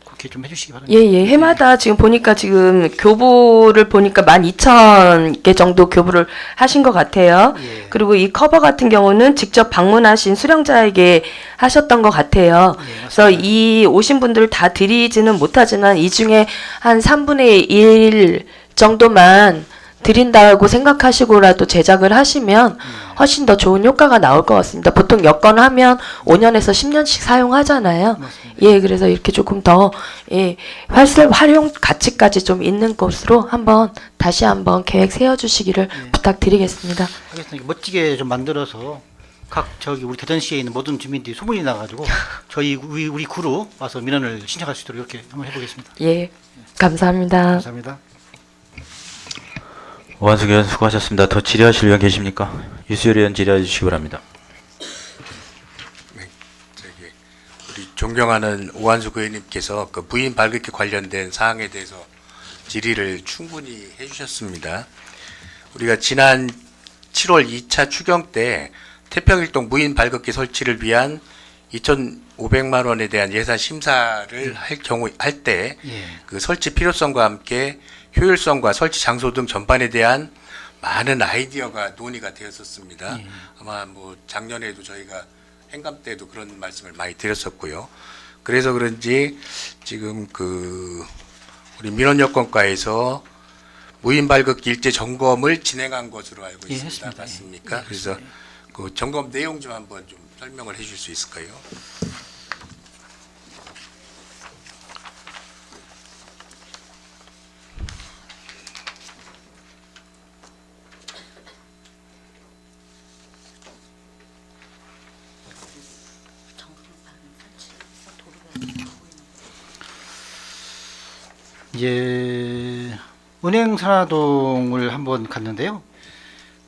그렇게 좀 해주시기 바랍니다. 예, 예. 해마다 지금 보니까 지금 교부를 보니까 12,000개 정도 교부를 하신 것 같아요. 예. 그리고 이 커버 같은 경우는 직접 방문하신 수령자에게 하셨던 것 같아요. 예, 그래서 맞습니다. 이 오신 분들 다 드리지는 못하지만 이 중에 한 3분의 1 정도만 드린다고 생각하시고라도 제작을 하시면 훨씬 더 좋은 효과가 나올 것 같습니다. 보통 여건하면 5년에서 10년씩 사용하잖아요. 맞습니다. 예, 그래서 이렇게 조금 더 예, 활용 가치까지 좀 있는 곳으로 다시 한번 계획 세워주시기를 부탁드리겠습니다. 하겠습니다. 멋지게 좀 만들어서 각 저기 우리 대전시에 있는 모든 주민들이 소문이 나가지고 저희 우리 구로 와서 민원을 신청할 수 있도록 이렇게 한번 해보겠습니다. 예, 감사합니다. 감사합니다. 오한숙 의원 수고하셨습니다. 더 질의하실 의원 계십니까? 유수열 의원 질의해 주시기 바랍니다. 저기 우리 존경하는 오한숙 의원님께서 그 부인 발급기 관련된 사항에 대해서 질의를 충분히 해주셨습니다. 우리가 지난 7월 2차 추경 때 태평일동 무인 발급기 설치를 위한 2,500만 원에 대한 예산 심사를 할 때 그 예. 설치 필요성과 함께 효율성과 설치 장소 등 전반에 대한 많은 아이디어가 논의가 되었었습니다. 아마 뭐 작년에도 저희가 행감 때도 그런 말씀을 많이 드렸었고요. 그래서 그런지 지금 그 우리 민원여건과에서 무인 발급기 일제 점검을 진행한 것으로 알고 예, 있습니다. 했습니다. 맞습니까? 예, 그래서 그 점검 내용 좀 한번 좀 설명을 해줄 수 있을까요? 이제 은행 산하동을 한번 갔는데요.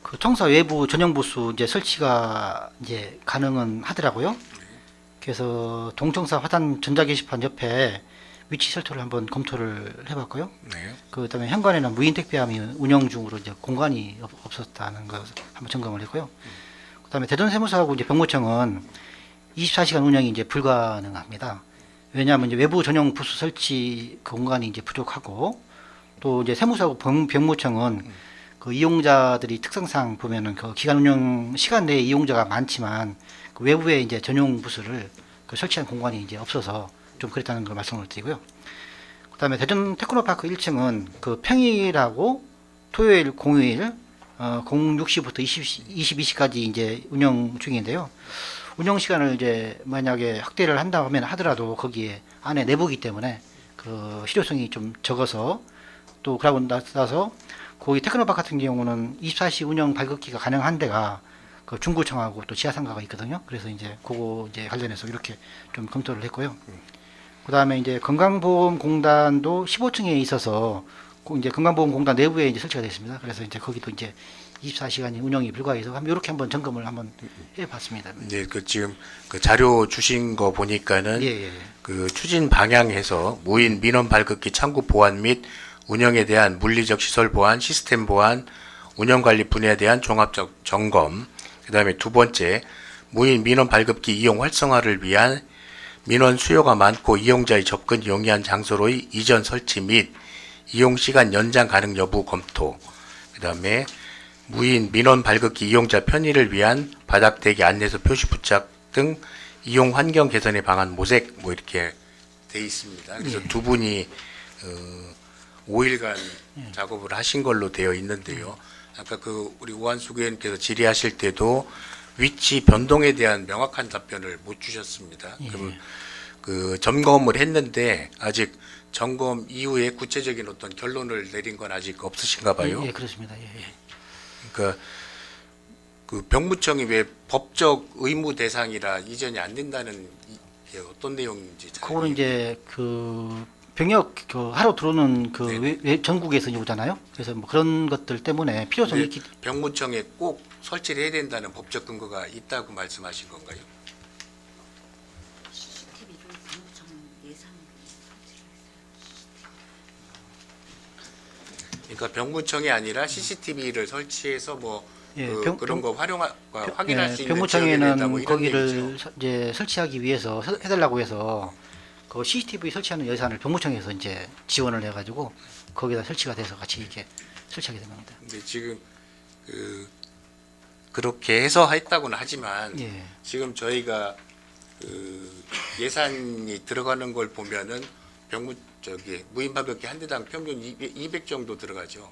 그 청사 외부 전용 부수 이제 설치가 이제 가능은 하더라고요. 그래서 동청사 화단 전자 게시판 옆에 위치 설정을 한번 검토를 해봤고요. 네. 그다음에 현관에는 무인 택배함이 운영 중으로 이제 공간이 없었다는 거 한번 점검을 했고요. 그다음에 대전세무서하고 이제 병무청은 24시간 운영이 이제 불가능합니다. 왜냐하면 이제 외부 전용 부수 설치 공간이 이제 부족하고 또 이제 세무서하고 병무청은 그 이용자들이 특성상 보면은 그 기간 운영 시간 내에 이용자가 많지만 그 외부에 이제 전용 부수를 그 설치한 공간이 이제 없어서 좀 그랬다는 걸 말씀을 드리고요. 그다음에 대전 테크노파크 1층은 그 평일하고 토요일 공휴일 06시부터 22시까지 이제 운영 중인데요. 운영 시간을 이제 만약에 확대를 한다고 하면 하더라도 거기에 안에 내부기 때문에 그 실효성이 좀 적어서 또 그러고 나서 거기 테크노파크 같은 경우는 24시 운영 발급기가 가능한 데가 그 중구청하고 또 지하상가가 있거든요. 그래서 이제 그거 이제 관련해서 이렇게 좀 검토를 했고요. 그다음에 이제 건강보험공단도 15층에 있어서 이제 건강보험공단 내부에 이제 설치가 되어 있습니다. 그래서 이제 거기도 이제 24시간이 운영이 불가해서 이렇게 한번 점검을 한번 해봤습니다. 네, 그 지금 그 자료 주신 거 보니까는 예. 그 추진 방향에서 무인 민원 발급기 창구 보안 및 운영에 대한 물리적 시설 보안, 시스템 보안, 운영 관리 분야에 대한 종합적 점검. 그다음에 두 번째, 무인 민원 발급기 이용 활성화를 위한 민원 수요가 많고 이용자의 접근 용이한 장소로의 이전 설치 및 이용 시간 연장 가능 여부 검토. 그다음에 무인 민원 발급기 이용자 편의를 위한 바닥 대기 안내서 표시 부착 등 이용 환경 개선의 방안 모색 뭐 이렇게 돼 있습니다. 그래서 두 분이 5일간 작업을 하신 걸로 되어 있는데요. 아까 그 우리 오한숙 의원께서 질의하실 때도 위치 변동에 대한 명확한 답변을 못 주셨습니다. 그럼 그 점검을 했는데 아직 점검 이후에 구체적인 어떤 결론을 내린 건 아직 없으신가 봐요. 예, 그렇습니다. 예. 그러니까 그 병무청이 왜 법적 의무 대상이라 이전이 안 된다는 이게 어떤 내용인지 잘 그거는 이제 그 병역 그 하러 들어오는 그 전국에서 오잖아요. 그래서 뭐 그런 것들 때문에 필요성이 있기 병무청에 꼭 설치를 해야 된다는 법적 근거가 있다고 말씀하신 건가요? 그러니까 병무청이 아니라 CCTV를 설치해서 뭐 예, 그런 거 확인할 수 있는 지역에 병무청에는 된다 뭐 이런 거기를 얘기죠. 이제 설치하기 위해서 해달라고 해서 그 CCTV 설치하는 예산을 병무청에서 이제 지원을 해가지고 거기다 설치가 돼서 같이 이렇게 설치하게 된 겁니다. 근데 지금 그렇게 해서 했다고는 하지만 예. 지금 저희가 예산이 들어가는 걸 보면은 무인 발급기 한 대당 평균 200 정도 들어가죠.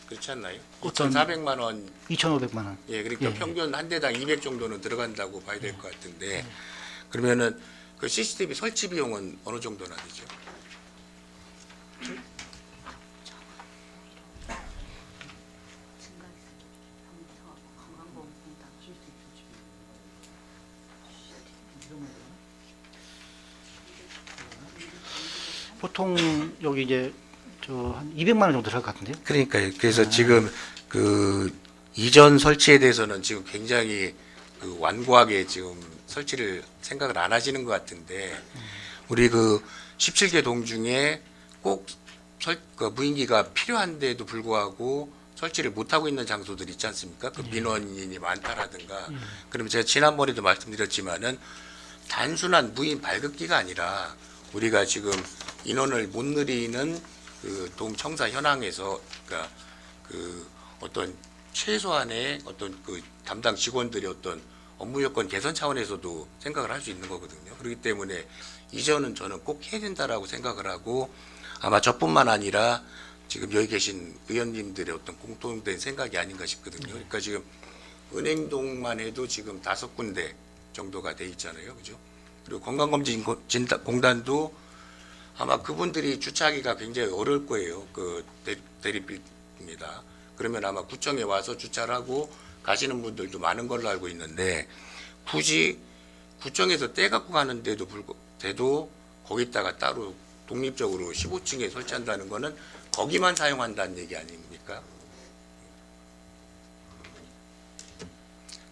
그렇지 않나요? 어떤- 2,400만 원. 2,500만 원. 예, 그러니까 예. 평균 한 대당 200 정도는 들어간다고 봐야 될 것 같은데 그러면은 그 CCTV 설치 비용은 어느 정도나 되죠? 보통 여기 이제 저 한 200만 원 정도 들어갈 것 같은데요. 그러니까요. 그래서 지금 그 이전 설치에 대해서는 지금 굉장히 그 완고하게 지금 설치를 생각을 안 하시는 것 같은데 우리 그 17개 동 중에 꼭 그 무인기가 필요한데도 불구하고 설치를 못 하고 있는 장소들 있지 않습니까? 그 민원인이 많다라든가. 그럼 제가 지난번에도 말씀드렸지만은 단순한 무인 발급기가 아니라 우리가 지금 인원을 못 늘리는 그 동청사 현황에서 그러니까 그 어떤 최소한의 어떤 그 담당 직원들의 어떤 업무 여건 개선 차원에서도 생각을 할 수 있는 거거든요. 그렇기 때문에 이전은 저는 꼭 해야 된다라고 생각을 하고 아마 저뿐만 아니라 지금 여기 계신 의원님들의 어떤 공통된 생각이 아닌가 싶거든요. 그러니까 지금 은행동만 해도 지금 5군데 정도가 돼 있잖아요. 그죠? 그리고 건강검진공단도 아마 그분들이 주차하기가 굉장히 어려울 거예요. 그 대립입니다. 그러면 아마 구청에 와서 주차를 하고 가시는 분들도 많은 걸로 알고 있는데 굳이 구청에서 떼갖고 가는데도 불구해도 거기다가 따로 독립적으로 15층에 설치한다는 거는 거기만 사용한다는 얘기 아닙니까?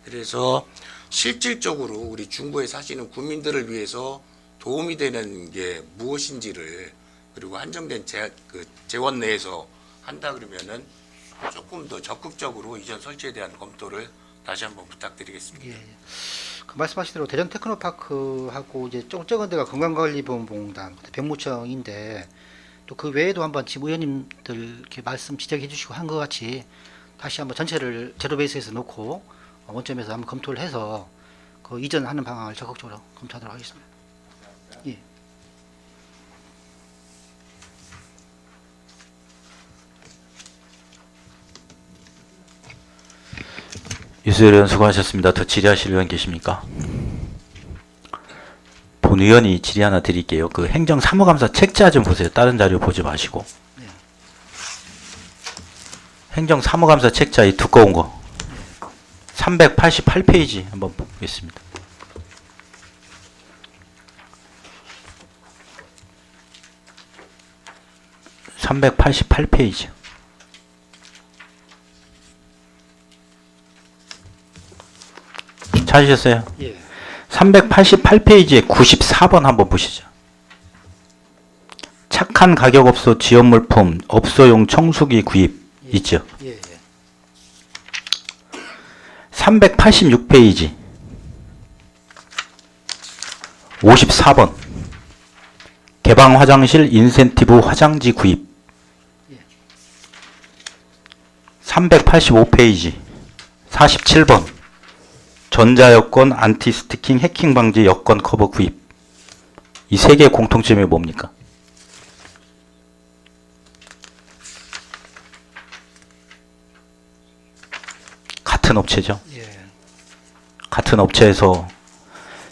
그래서 실질적으로 우리 중부에 사시는 국민들을 위해서 도움이 되는 게 무엇인지를 그리고 한정된 재원 내에서 한다 그러면은 조금 더 적극적으로 이전 설치에 대한 검토를 다시 한번 부탁드리겠습니다. 예. 그 말씀하신 대로 대전 테크노파크하고 이제 적은 데가 건강관리보험공단, 병무청인데 또 그 외에도 한번 지금 의원님들 이렇게 말씀 지적해 주시고 한 것 같이 다시 한번 전체를 제로 베이스에서 놓고 원점에서 한번 검토를 해서 그 이전하는 방안을 적극적으로 검토하도록 하겠습니다. 예. 유수열 의원 수고하셨습니다. 더 질의하실 의원 계십니까? 본 의원이 질의 하나 드릴게요. 그 행정사무감사 책자 좀 보세요. 다른 자료 보지 마시고. 네. 행정사무감사 책자 이 두꺼운 거 388페이지 한번 보겠습니다. (388페이지) 찾으셨어요? 예. 388페이지에 94번 한번 보시죠. 착한 가격업소 지원물품 업소용 청소기 구입 있죠. 예. 예. 386페이지 54번 개방 화장실 인센티브 화장지 구입. 385페이지 47번 전자여권 안티스티킹 해킹 방지 여권 커버 구입. 이 세 개의 공통점이 뭡니까? 같은 업체죠. 예. 같은 업체에서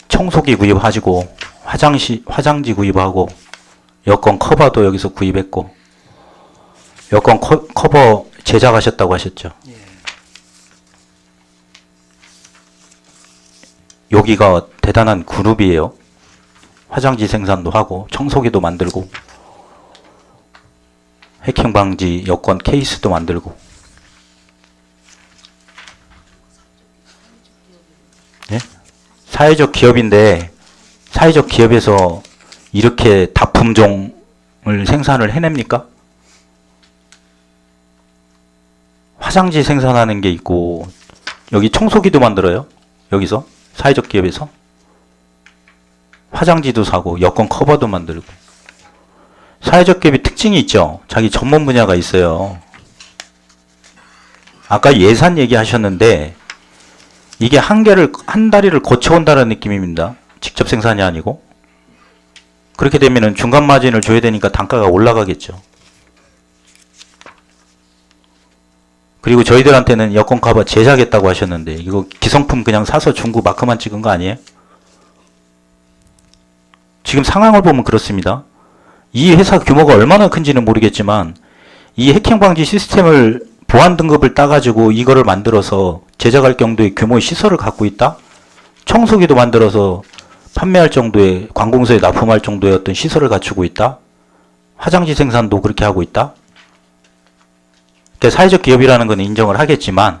청소기 구입하시고 화장지 구입하고 여권 커버도 여기서 구입했고 여권 커버 제작하셨다고 하셨죠. 예. 여기가 대단한 그룹이에요. 화장지 생산도 하고 청소기도 만들고 해킹 방지 여권 케이스도 만들고. 예? 사회적 기업인데 사회적 기업에서 이렇게 다품종을 생산을 해냅니까? 화장지 생산하는 게 있고 여기 청소기도 만들어요. 여기서 사회적 기업에서 화장지도 사고 여권 커버도 만들고. 사회적 기업이 특징이 있죠. 자기 전문 분야가 있어요. 아까 예산 얘기하셨는데 이게 한 다리를 거쳐온다는 느낌입니다. 직접 생산이 아니고. 그렇게 되면은 중간 마진을 줘야 되니까 단가가 올라가겠죠. 그리고 저희들한테는 여권 커버 제작했다고 하셨는데 이거 기성품 그냥 사서 중고 마크만 찍은 거 아니에요? 지금 상황을 보면 그렇습니다. 이 회사 규모가 얼마나 큰지는 모르겠지만 이 해킹 방지 시스템을 보안 등급을 따가지고 이거를 만들어서 제작할 정도의 규모의 시설을 갖고 있다? 청소기도 만들어서 판매할 정도의 관공서에 납품할 정도의 어떤 시설을 갖추고 있다? 화장지 생산도 그렇게 하고 있다? 사회적 기업이라는 건 인정을 하겠지만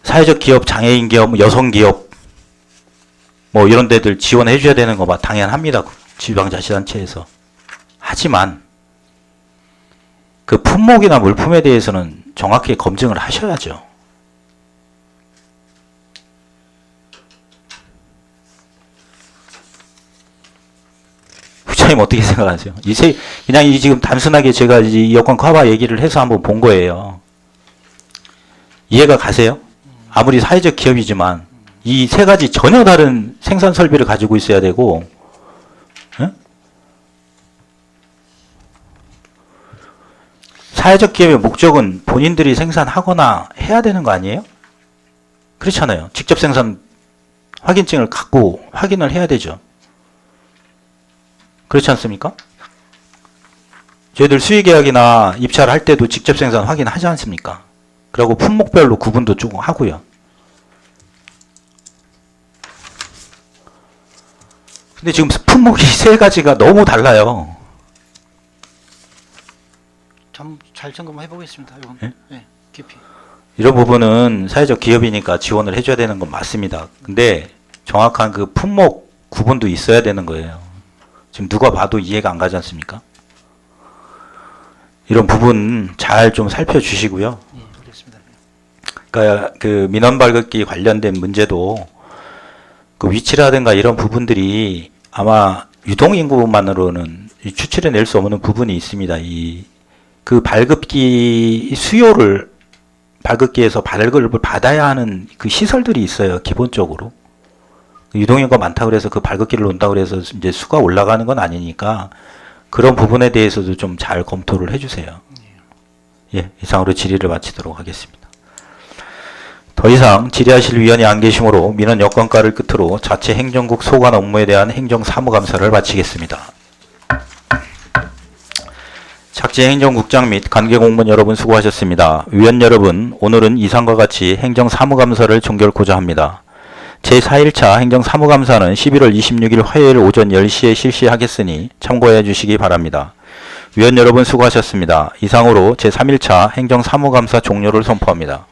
사회적 기업, 장애인 기업, 여성 기업 뭐 이런 데들 지원해 줘야 되는 거 당연합니다. 지방자치단체에서. 하지만 그 품목이나 물품에 대해서는 정확히 검증을 하셔야죠. 부장님 어떻게 생각하세요? 그냥 지금 단순하게 제가 이 여권 커버 얘기를 해서 한번 본 거예요. 이해가 가세요? 아무리 사회적 기업이지만 이 세 가지 전혀 다른 생산 설비를 가지고 있어야 되고, 응? 사회적 기업의 목적은 본인들이 생산하거나 해야 되는 거 아니에요? 그렇잖아요. 직접 생산 확인증을 갖고 확인을 해야 되죠. 그렇지 않습니까? 저희들 수의계약이나 입찰을 할 때도 직접 생산 확인하지 않습니까? 그리고 품목별로 구분도 조금 하고요. 근데 지금 품목이 세 가지가 너무 달라요. 잘 점검해 보겠습니다. 이건 예? 네, 깊이. 이런 부분은 사회적 기업이니까 지원을 해줘야 되는 건 맞습니다. 근데 정확한 그 품목 구분도 있어야 되는 거예요. 지금 누가 봐도 이해가 안 가지 않습니까? 이런 부분 잘 좀 살펴주시고요. 예, 알겠습니다. 그러니까 그 민원 발급기 관련된 문제도 그 위치라든가 이런 부분들이 아마 유동인구만으로는 추출해 낼 수 없는 부분이 있습니다. 그 발급기 수요를 발급기에서 발급을 받아야 하는 그 시설들이 있어요. 기본적으로. 유동인구가 많다고 그래서 그 발급기를 놓는다고 그래서 이제 수가 올라가는 건 아니니까 그런 부분에 대해서도 좀 잘 검토를 해주세요. 예, 이상으로 질의를 마치도록 하겠습니다. 더 이상 질의하실 위원이 안 계시므로 민원 여건가를 끝으로 자체 행정국 소관 업무에 대한 행정사무감사를 마치겠습니다. 착지 행정국장 및 관계공무원 여러분 수고하셨습니다. 위원 여러분, 오늘은 이상과 같이 행정사무감사를 종결코자 합니다. 제4일차 행정사무감사는 11월 26일 화요일 오전 10시에 실시하겠으니 참고해 주시기 바랍니다. 위원 여러분 수고하셨습니다. 이상으로 제3일차 행정사무감사 종료를 선포합니다.